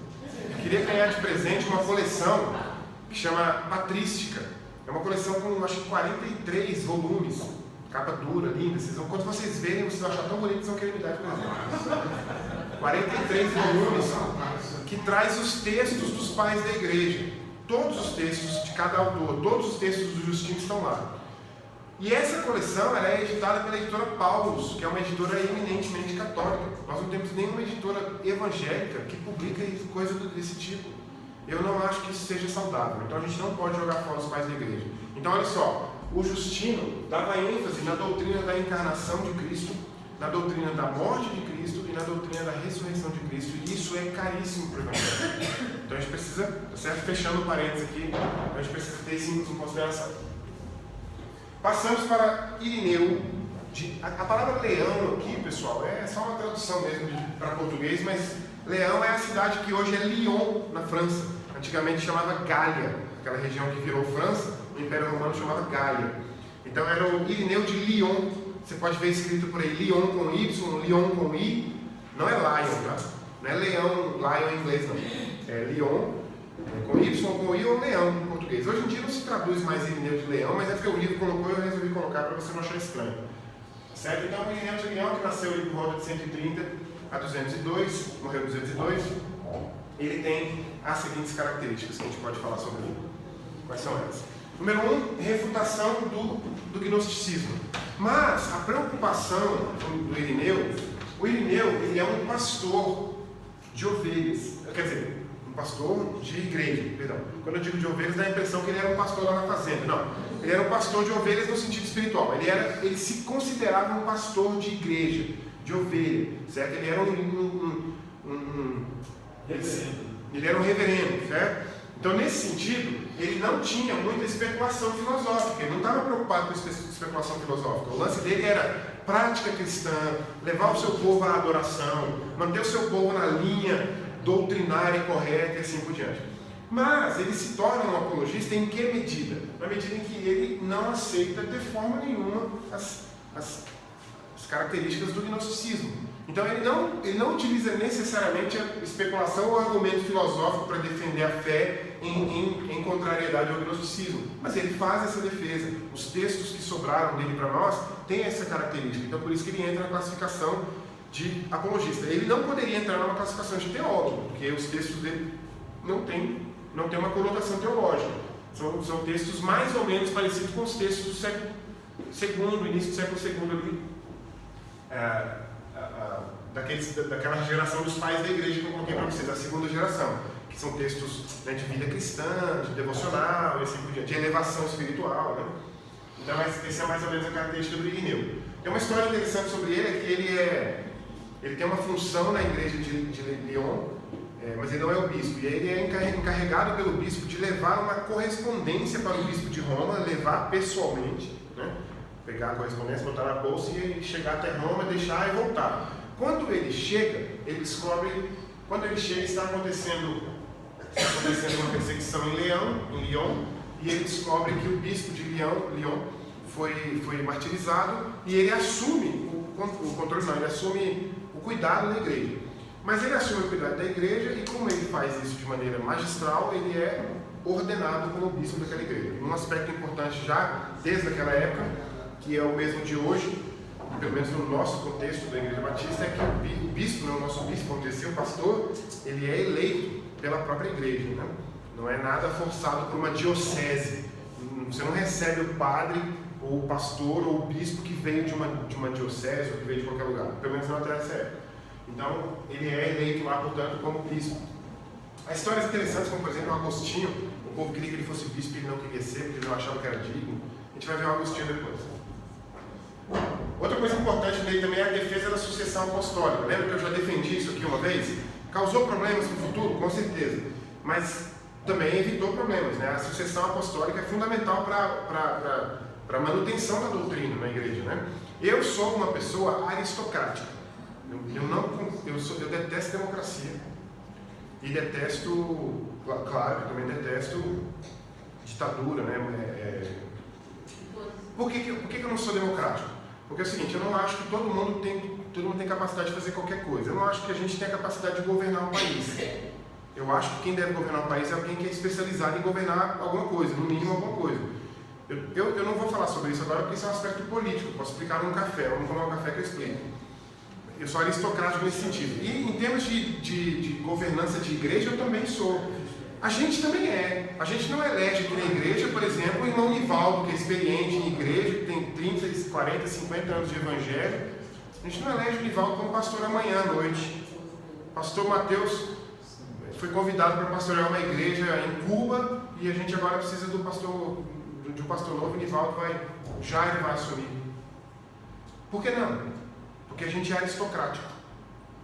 [SPEAKER 1] Eu queria ganhar de presente uma coleção que chama Patrística. É uma coleção com acho que 43 volumes, capa dura, linda. Quando vocês verem, vocês vão achar tão bonito que vocês vão querer me dar de presente. 43 volumes que traz os textos dos pais da igreja. Todos os textos de cada autor, todos os textos do Justino estão lá. E essa coleção ela é editada pela editora Paulus, que é uma editora eminentemente católica. Nós não temos nenhuma editora evangélica que publica coisa desse tipo. Eu não acho que isso seja saudável. Então a gente não pode jogar fora os pais da igreja. Então olha só, o Justino dava ênfase na doutrina da encarnação de Cristo, na doutrina da morte de Cristo e na doutrina da ressurreição de Cristo. E isso é caríssimo para o evangelho. Então a gente precisa, tá certo? Fechando o parênteses aqui, a gente precisa ter isso em consideração. Passamos para Irineu. A palavra leão aqui, pessoal, é só uma tradução mesmo para português, mas Leão é a cidade que hoje é Lyon, na França. Antigamente chamava Gália, aquela região que virou França, o Império Romano chamava Gália. Então era o Irineu de Lyon. Você pode ver escrito por aí, Lyon com Y, Lyon com I. Não é Lion, tá? Não é leão, Lion em inglês, não. É Lyon. Com Y, com I ou leão em português. Hoje em dia não se traduz mais Irineu de leão, mas é porque o livro colocou e eu resolvi colocar para você não achar estranho. Certo? Então, o Irineu de Leão, que nasceu ali por volta de 130 a 202, morreu em 202, ele tem as seguintes características que a gente pode falar sobre ele. Quais são elas? Número 1, refutação do gnosticismo. Mas a preocupação do Irineu, o Irineu ele é um pastor de ovelhas, quer dizer, um pastor de igreja, perdão. Quando eu digo de ovelhas, dá a impressão que ele era um pastor lá na fazenda. Não, ele era um pastor de ovelhas no sentido espiritual. Ele se considerava um pastor de igreja, de ovelha, certo? Ele era ele era um reverendo, certo? Então, nesse sentido, ele não tinha muita especulação filosófica, ele não estava preocupado com especulação filosófica. O lance dele era prática cristã, levar o seu povo à adoração, manter o seu povo na linha doutrinária correta e assim por diante. Mas ele se torna um apologista em que medida? Na medida em que ele não aceita de forma nenhuma as características do gnosticismo. Então ele não utiliza necessariamente a especulação ou argumento filosófico para defender a fé em contrariedade ao gnosticismo, mas ele faz essa defesa. Os textos que sobraram dele para nós têm essa característica, então por isso que ele entra na classificação de apologista. Ele não poderia entrar numa classificação de teólogo, porque os textos dele não tem uma conotação teológica. São textos mais ou menos parecidos com os textos do século II, início do século II ali. Daquela geração dos pais da igreja que eu coloquei para vocês, a segunda geração, que são textos, né, de vida cristã, de devocional, assim por diante, de elevação espiritual, né? Então essa é mais ou menos a característica do Irineu. Tem uma história interessante sobre ele, é que ele tem uma função na igreja de Lyon, mas ele não é o bispo, e ele é encarregado pelo bispo de levar uma correspondência para o bispo de Roma, levar pessoalmente, né? Pegar a correspondência, botar na bolsa e chegar até Roma, deixar e voltar. Quando ele chega, ele descobre, está acontecendo uma perseguição em Lyon, e ele descobre que o bispo de Lyon foi martirizado, e ele assume o controle, não, ele assume o cuidado da igreja. Mas ele assume o cuidado da igreja, e como ele faz isso de maneira magistral, ele é ordenado como bispo daquela igreja. Um aspecto importante já desde aquela época, que é o mesmo de hoje, pelo menos no nosso contexto da Igreja Batista, é que o bispo, o nosso bispo, vamos dizer assim, o pastor, ele é eleito pela própria igreja, né? Não é nada forçado por uma diocese. Você não recebe o padre, ou o pastor, ou o bispo que veio de uma diocese, ou que veio de qualquer lugar, pelo menos não até essa época. Então, ele é eleito lá, portanto, como bispo. Há histórias interessantes, como por exemplo o Agostinho. O povo queria que ele fosse bispo e ele não queria ser, porque ele não achava que era digno. A gente vai ver o Agostinho depois. Outra coisa importante nele também é a defesa da sucessão apostólica. Lembra que eu já defendi isso aqui uma vez? Causou problemas no futuro? Com certeza. Mas também evitou problemas, né? A sucessão apostólica é fundamental para a manutenção da doutrina na igreja, né? Eu sou uma pessoa aristocrática. Eu detesto democracia. E detesto, claro, eu também detesto ditadura, né? Por que eu não sou democrático? Porque é o seguinte, eu não acho que todo mundo tem capacidade de fazer qualquer coisa. Eu não acho que a gente tem a capacidade de governar um país. Eu acho que quem deve governar um país é alguém que é especializado em governar alguma coisa, no mínimo alguma coisa. Eu não vou falar sobre isso agora porque isso é um aspecto político. Eu posso explicar num café, vamos tomar um café que eu explico. Eu sou aristocrático nesse sentido. E em termos de governança de igreja, eu também sou. A gente também é. A gente não elege aqui na igreja, por exemplo, o irmão Nivaldo, que é experiente em igreja, que tem 30, 40, 50 anos de evangelho. A gente não elege o Nivaldo como pastor amanhã à noite. Pastor Mateus foi convidado para pastorear uma igreja em Cuba e a gente agora precisa de um pastor novo. O Nivaldo ele vai assumir. Por que não? Porque a gente é aristocrático.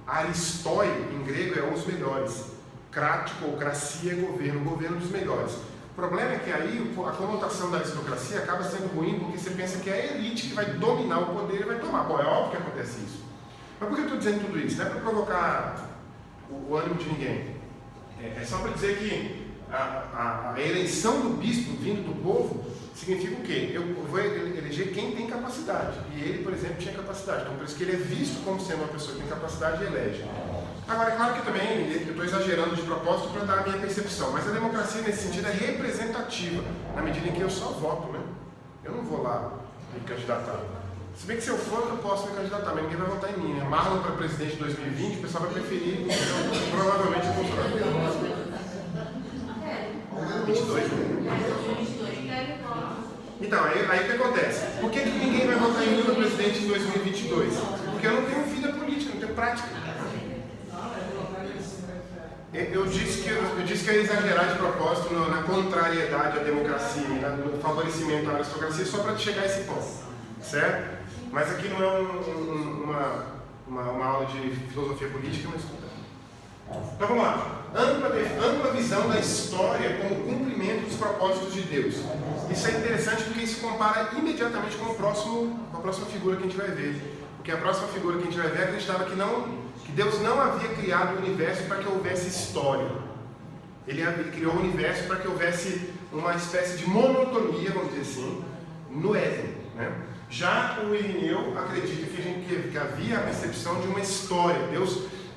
[SPEAKER 1] Aristói, em grego, é os melhores. Crático ou cracia é governo dos melhores. O problema é que aí a conotação da aristocracia acaba sendo ruim porque você pensa que é a elite que vai dominar o poder e vai tomar. Bom, é óbvio que acontece isso. Mas por que eu estou dizendo tudo isso? Não é para provocar o ânimo de ninguém. É só para dizer que a eleição do bispo vindo do povo significa o quê? Eu vou eleger quem tem capacidade. E ele, por exemplo, tinha capacidade. Então, por isso que ele é visto como sendo uma pessoa que tem capacidade e elege. Agora, é claro que também, eu estou exagerando de propósito para dar a minha percepção, mas a democracia nesse sentido é representativa, na medida em que eu só voto, né? Eu não vou lá me candidatar. Se bem que se eu for, eu posso me candidatar, mas ninguém vai votar em mim, né? Marlon para presidente de 2020, o pessoal vai preferir, então, provavelmente eu vou votar. 22, né? Então, aí o que acontece? Por que ninguém vai votar em Lula presidente em 2022? Porque eu não tenho vida política, não tenho prática. Eu disse que eu ia exagerar de propósito na contrariedade à democracia, no favorecimento à aristocracia, só para chegar a esse ponto, certo? Mas aqui não é uma aula de filosofia política, mas tudo bem. Então vamos lá. Ampla visão da história como cumprimento dos propósitos de Deus. Isso é interessante porque isso compara imediatamente com a próxima figura que a gente vai ver. Porque a próxima figura que a gente vai ver acreditava que Deus não havia criado o universo para que houvesse história. Ele criou o universo para que houvesse uma espécie de monotonia, vamos dizer assim, no Éden, né? Já o Irineu acredita que havia a percepção de uma história.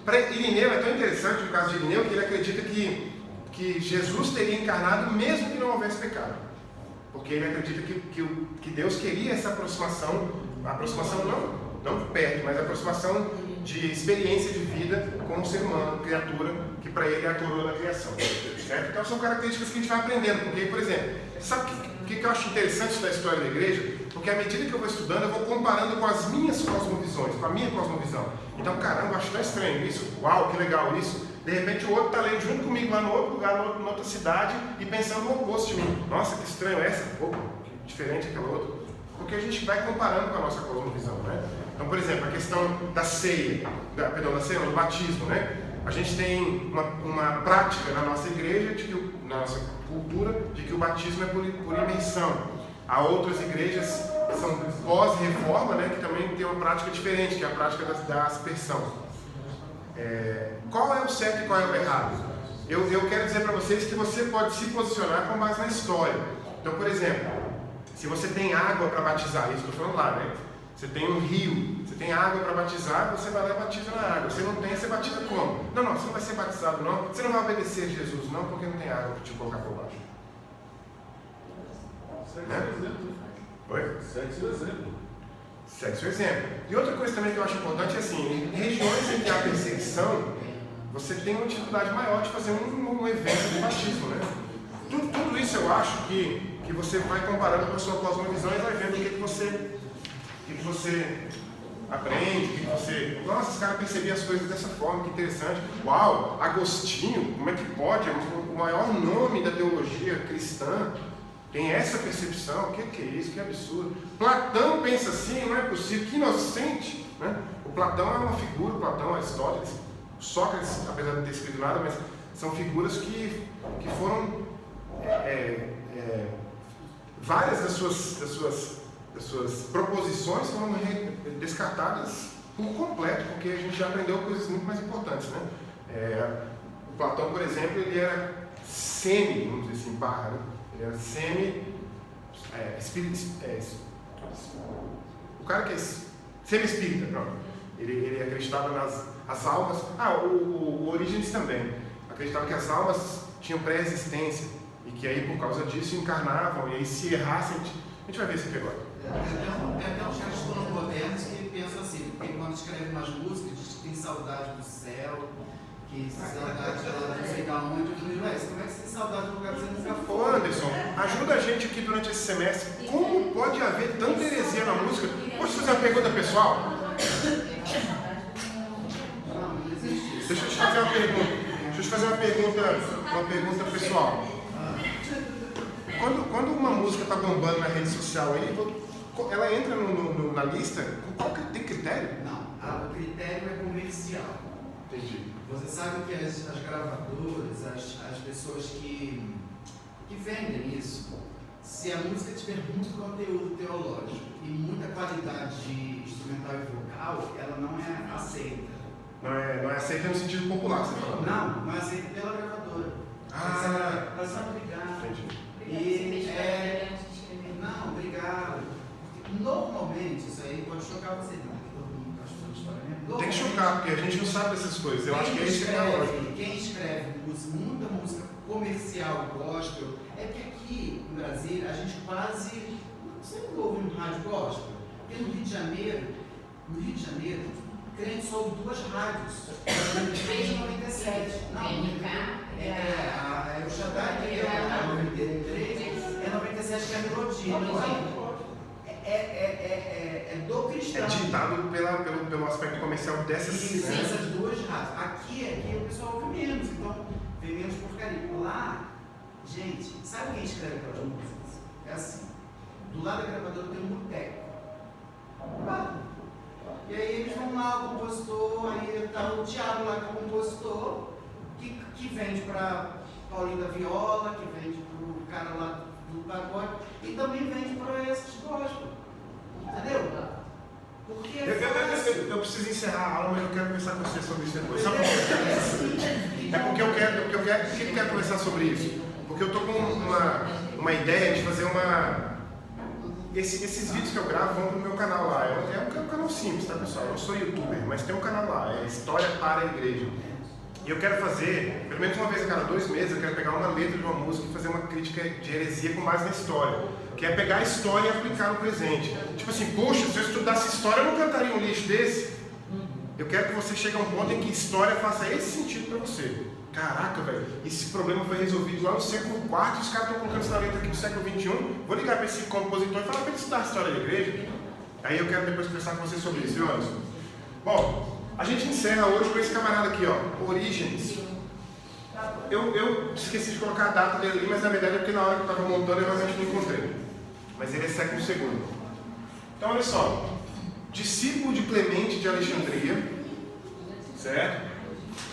[SPEAKER 1] Para Irineu é tão interessante no caso de Irineu que ele acredita que Jesus teria encarnado mesmo que não houvesse pecado. Porque ele acredita que Deus queria essa aproximação não perto, mas a aproximação de experiência de vida com o ser humano, criatura, que para ele é a coroa da criação. Certo? Então são características que a gente vai aprendendo. Porque, por exemplo, sabe o que eu acho interessante da história da igreja? Porque à medida que eu vou estudando, eu vou comparando com as minhas cosmovisões, com a minha cosmovisão. Então, caramba, eu acho tão estranho isso. Uau, que legal isso. De repente o outro está lendo junto comigo lá no outro lugar, em outra cidade, e pensando no oposto de mim. Nossa, que estranho essa. Opa, que diferente aquela outra. Porque a gente vai comparando com a nossa cosmovisão, né? Então, por exemplo, a questão da ceia, do batismo, né? A gente tem uma prática na nossa igreja, na nossa cultura, de que o batismo é por imersão. Há outras igrejas que são pós-reforma, né, que também tem uma prática diferente, que é a prática da aspersão. Qual é o certo e qual é o errado? Eu quero dizer para vocês que você pode se posicionar com base na história. Então, por exemplo, se você tem água para batizar, isso estou falando lá, né? Você tem um rio, você tem água para batizar, você vai lá e batiza na água. Você não tem, você batiza como? Não, você não vai ser batizado não. Você não vai obedecer a Jesus não, porque não tem água para te colocar por baixo.
[SPEAKER 5] Segue seu exemplo.
[SPEAKER 1] Oi?
[SPEAKER 5] Segue seu exemplo.
[SPEAKER 1] Segue seu exemplo. E outra coisa também que eu acho importante é assim, em regiões em que há perseguição, você tem uma dificuldade maior de fazer um evento de batismo, né? Tudo isso eu acho que você vai comparando com a sua cosmovisão e vai vendo o que você aprende, que você... Nossa, esse cara percebia as coisas dessa forma, que interessante. Uau, Agostinho, como é que pode? É o maior nome da teologia cristã. Tem essa percepção, o que é isso? Que absurdo. Platão pensa assim, não é possível, que inocente. Né? O Platão é uma figura, Platão, Aristóteles, Sócrates, apesar de não ter escrito nada, mas são figuras que foram... várias das suas proposições foram descartadas por completo, porque a gente já aprendeu coisas muito mais importantes. Né? O Platão, por exemplo, ele era vamos dizer assim, né? Ele era o cara que é semi-espírita, pronto. Ele acreditava nas almas. O Orígenes também acreditava que as almas tinham pré-existência e que aí por causa disso encarnavam e aí se errassem. A gente vai ver isso aqui agora.
[SPEAKER 6] Tem até uns caras modernos que pensam assim, porque quando escreve umas músicas diz que tem saudade do céu, que saudade ela não sei da onde. Eu falei, ué, como é que você tem saudade do lugar que você nunca foi?
[SPEAKER 1] Ô Anderson, ajuda a gente aqui durante esse semestre. Como pode haver tanta heresia na música? Posso fazer uma pergunta pessoal?
[SPEAKER 6] Não existe isso.
[SPEAKER 1] Deixa eu te fazer uma pergunta. Deixa eu te fazer uma pergunta pessoal. Quando uma música está bombando na rede social aí, ela entra na lista, qual que tem critério?
[SPEAKER 6] Não, o critério é comercial.
[SPEAKER 1] Entendi.
[SPEAKER 6] Você sabe que as gravadoras, as pessoas que vendem isso, se a música tiver muito conteúdo teológico e muita qualidade de instrumental e vocal, ela não é aceita.
[SPEAKER 1] Não é aceita no sentido popular, você está falando?
[SPEAKER 6] Não é aceita pela gravadora. Elas são obrigadas.
[SPEAKER 1] Entendi.
[SPEAKER 6] Não, obrigado. Normalmente, isso aí pode chocar você, não, que todo mundo está estudando história mesmo.
[SPEAKER 1] Tem que chocar, porque a gente não sabe dessas coisas. Eu acho que é isso que é lógico.
[SPEAKER 6] Quem escreve muita música comercial, gospel, é que aqui em Brasília a gente quase sempre ouve um rádio gospel. Porque no Rio de Janeiro, crente só ouve 2 rádios, 93 e 97. Não, é o Shaddai, que é a 93, é 97 que é a melodia. É do cristão.
[SPEAKER 1] É ditado pelo aspecto comercial dessas
[SPEAKER 6] Sim, essas 2 rádios. Aqui o pessoal ouve menos, então vem menos porcaria. Lá, gente, sabe quem escreve aquelas músicas? É assim, do lado da gravadora tem um boteco. E aí eles vão lá, o compositor, aí tá o Thiago lá que é o compositor, que vende para Paulinho da Viola, que vende para o cara lá do pagode, e também vende para esses gospel. Entendeu? Porque
[SPEAKER 1] eu preciso encerrar a aula, mas eu quero conversar com você sobre isso depois. Sabe por quê? É porque eu quero. Por que eu quero conversar sobre isso? Porque eu tô com uma ideia de fazer esses vídeos que eu gravo vão pro meu canal lá. É um canal simples, tá, pessoal? Eu não sou youtuber, mas tem um canal lá, é História para a Igreja. E eu quero fazer, pelo menos uma vez a cada 2 meses, eu quero pegar uma letra de uma música e fazer uma crítica de heresia com base na história. Que é pegar a história e aplicar no presente. Tipo assim, poxa, se eu estudasse história, eu não cantaria um lixo desse. Eu quero que você chegue a um ponto em que história faça esse sentido para você. Caraca, velho, esse problema foi resolvido lá no século IV, os caras estão colocando isso na letra aqui do século XXI. Vou ligar para esse compositor e falar para ele estudar a história da igreja. Aí eu quero depois conversar com você sobre isso, viu, Anderson? Bom, a gente encerra hoje com esse camarada aqui, ó, Orígenes. Eu esqueci de colocar a data dele ali, mas na verdade é porque na hora que eu estava montando eu realmente não encontrei. Mas ele é século II. Então, olha só. Discípulo de Clemente de Alexandria, certo?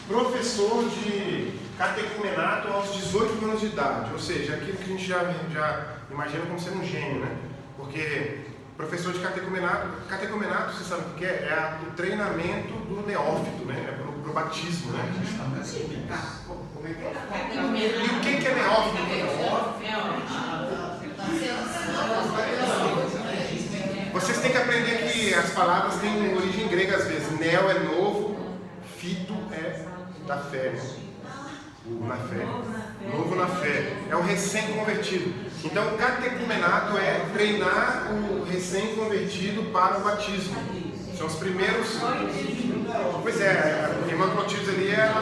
[SPEAKER 1] Professor de catecumenato aos 18 anos de idade, ou seja, aquilo que a gente já imagina como sendo um gênio, né? Porque professor de catecumenato, você sabe o que é? É o treinamento do neófito, né? É pro batismo, né? Como é que é? E o que é neófito? Vocês têm que aprender que as palavras têm origem grega às vezes. Neo é novo, fito é da fé, né? Na fé. Novo na fé. É o recém-convertido. Então, catecumenato é treinar o recém-convertido para o batismo. São os primeiros. Pois é, a irmã Clotilde ali é a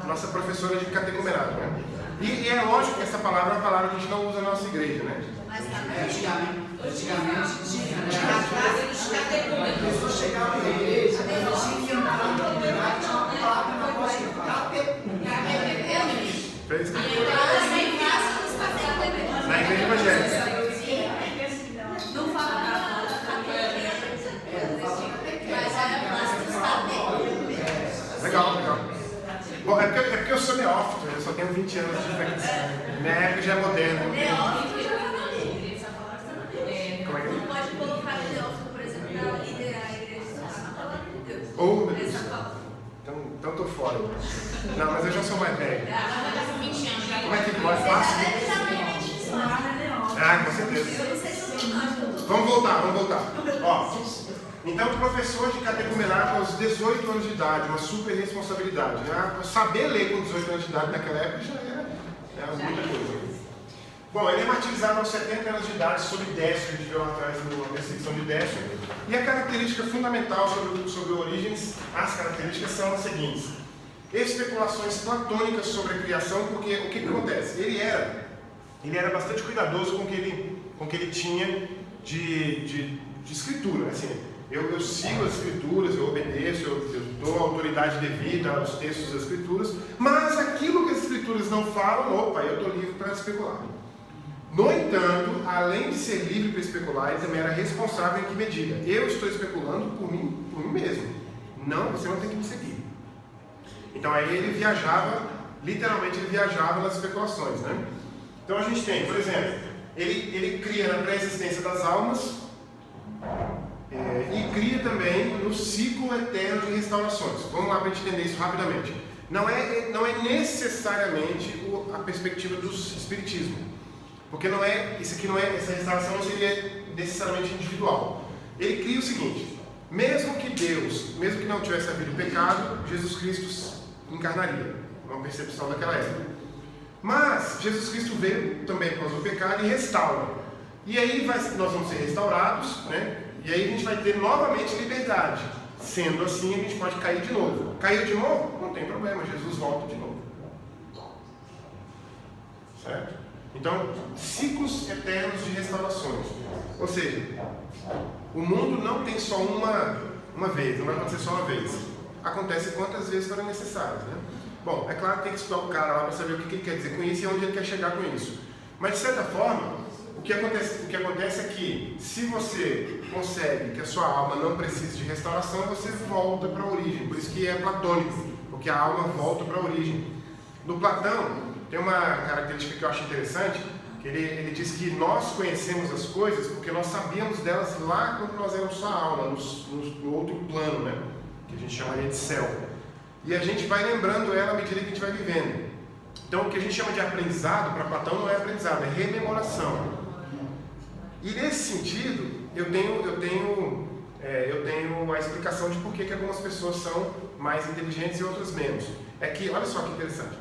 [SPEAKER 1] nossa professora de catecumenato, né? E é lógico que essa palavra é uma palavra que a gente não usa na nossa igreja, né?
[SPEAKER 6] Antigamente tinha, né? Na casa dos catecúmenos. A pessoa chegava na igreja, tinha que entrar no lugar, tinha uma placa na voz de catecúmenos.
[SPEAKER 1] Fez? Na igreja evangélica.
[SPEAKER 3] Não fala nada.
[SPEAKER 1] Legal. Bom, é porque eu sou neófito, eu só tenho 20 anos de infecção. Minha época já é moderna.
[SPEAKER 7] Neófito já está na Bíblia, essa palavra está na Bíblia.
[SPEAKER 1] Como é que é?
[SPEAKER 7] Não pode colocar neófito, por exemplo, para liderar a igreja, está na palavra de Deus.
[SPEAKER 1] Oh, meu Deus.
[SPEAKER 7] Essa palavra.
[SPEAKER 1] Então tô fora. Não, mas eu já sou mais velho. Como é que pode?
[SPEAKER 7] Você já
[SPEAKER 1] Fácil?
[SPEAKER 7] deve estar bem isso.
[SPEAKER 1] Ah, com certeza.
[SPEAKER 7] Eu não sei se eu estou não.
[SPEAKER 1] Vamos voltar. Ó, então, professor de catecumenato aos 18 anos de idade, uma super responsabilidade. Né? Saber ler com 18 anos de idade naquela época já era muita coisa. Bom, ele é martirizado aos 70 anos de idade sob Décio, a gente viu lá atrás na perseguição de Décio. E a característica fundamental sobre Orígenes, as características são as seguintes. Especulações platônicas sobre a criação, porque o que acontece? Ele era bastante cuidadoso com o que ele tinha de escritura. Assim, eu sigo as escrituras, eu obedeço, eu dou a autoridade devida aos textos das escrituras, mas aquilo que as escrituras não falam, opa, eu estou livre para especular. No entanto, além de ser livre para especular, ele também era responsável em que medida. Eu estou especulando por mim mesmo. Não, você não tem que me seguir. Então aí ele viajava, literalmente ele viajava nas especulações, né? Então a gente tem, por exemplo, ele cria na pré-existência das almas e cria também no ciclo eterno de restaurações. Vamos lá para a gente entender isso rapidamente. Não é necessariamente a perspectiva do espiritismo. Porque essa restauração não seria necessariamente individual. Ele cria o seguinte: mesmo que não tivesse havido pecado, Jesus Cristo encarnaria, uma percepção daquela época. Mas Jesus Cristo veio também por causa do pecado e restaura. E aí nós vamos ser restaurados, né? E aí a gente vai ter novamente liberdade. Sendo assim, a gente pode cair de novo. Caiu de novo? Não tem problema, Jesus volta de novo. Certo? Então, ciclos eternos de restaurações. Ou seja, o mundo não tem só uma vez, não vai acontecer só uma vez. Acontece quantas vezes forem necessárias, né? Bom, é claro que tem que estudar o cara lá para saber o que ele quer dizer com isso e onde ele quer chegar com isso. Mas, de certa forma, o que acontece é que, se você consegue que a sua alma não precise de restauração, você volta para a origem. Por isso que é platônico, porque a alma volta para a origem. No Platão, tem uma característica que eu acho interessante, que ele diz que nós conhecemos as coisas porque nós sabíamos delas lá quando nós éramos só alma, no outro plano, né? Que a gente chamaria de céu. E a gente vai lembrando ela à medida que a gente vai vivendo. Então, o que a gente chama de aprendizado, para Platão, não é aprendizado, é rememoração. E nesse sentido, eu tenho a explicação de por que algumas pessoas são mais inteligentes e outras menos. É que, olha só que interessante,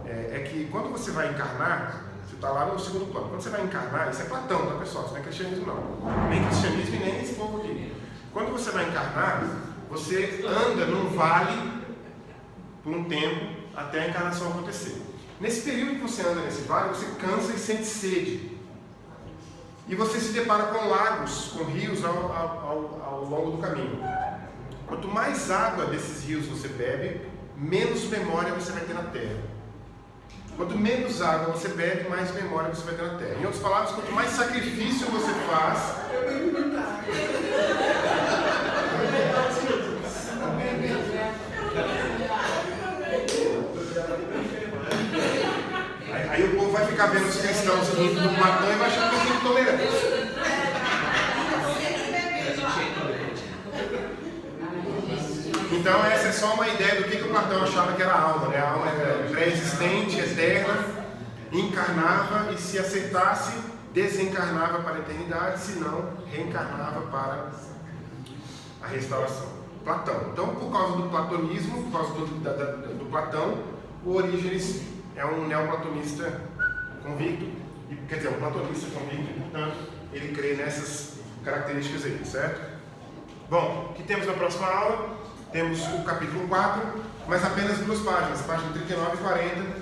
[SPEAKER 1] é que quando você vai encarnar, você está lá no segundo plano, quando você vai encarnar, isso é Platão, tá pessoal? Isso não é cristianismo não, nem cristianismo e nem esse povo aqui. Quando você vai encarnar, você anda num vale por um tempo até a encarnação acontecer. Nesse período que você anda nesse vale, você cansa e sente sede. E você se depara com lagos, com rios ao longo do caminho. Quanto mais água desses rios você bebe, menos memória você vai ter na Terra. Quanto menos água você bebe, mais memória você vai ter na Terra. Em outras palavras, quanto mais sacrifício você faz... Aí o povo vai ficar vendo os cristãos rindo do Platão e vai achar que é intolerante. Então essa é só uma ideia do que o Platão achava que era a alma, né? A alma era pré-existente, eterna, encarnava e se acertasse, desencarnava para a eternidade, se não, reencarnava para a restauração. Platão. Então, por causa do platonismo, por causa do Platão, o Orígenes é um neoplatonista convicto, quer dizer, um platonista convicto, e, portanto, ele crê nessas características aí, certo? Bom, o que temos na próxima aula? Temos o capítulo 4, mas apenas 2 páginas, página 39 e 40.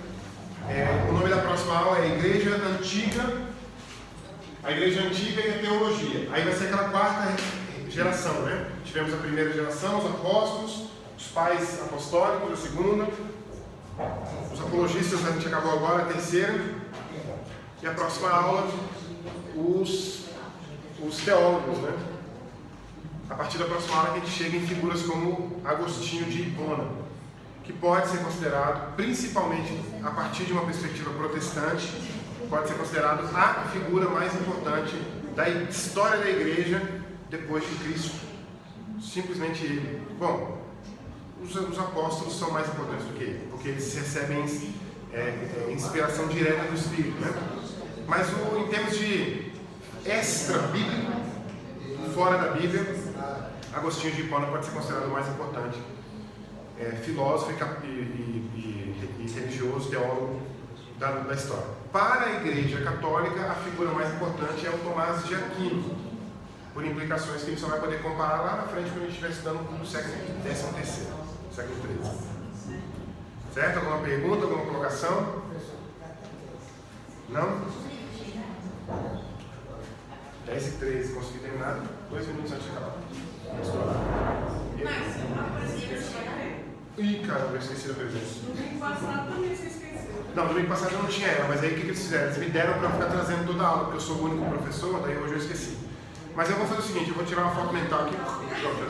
[SPEAKER 1] O nome da próxima aula é Igreja Antiga, a Igreja Antiga e a Teologia. Aí vai ser aquela 4ª geração, né? Tivemos a primeira geração, os apóstolos, os pais apostólicos, a segunda, os apologistas, a gente acabou agora, a 3ª, e a próxima aula, os teólogos, né? A partir da próxima aula, a gente chega em figuras como Agostinho de Hipona, que pode ser considerado, principalmente a partir de uma perspectiva protestante, pode ser considerado a figura mais importante da história da igreja depois de Cristo. Simplesmente ele. Bom, os apóstolos são mais importantes do que ele, porque eles recebem inspiração direta do Espírito, né? Mas em termos de extra-bíblico, fora da Bíblia, Agostinho de Hipona pode ser considerado o mais importante filósofo e religioso, teólogo da história. Para a Igreja Católica, a figura mais importante é o Tomás de Aquino, por implicações que a gente só vai poder comparar lá na frente quando a gente estiver estudando no século XIII, século XIII. Certo? Alguma pergunta, alguma colocação? Não? 10h13, consegui terminar 2 minutos antes de acabar. Ih, caramba, eu esqueci da presença.
[SPEAKER 8] Domingo passado também você esqueceu.
[SPEAKER 1] Não, domingo passado eu não tinha ela, mas aí o que eles fizeram? Eles me deram para eu ficar trazendo toda a aula, porque eu sou o único professor, daí hoje eu esqueci. Mas eu vou fazer o seguinte, eu vou tirar uma foto mental aqui. Pronto,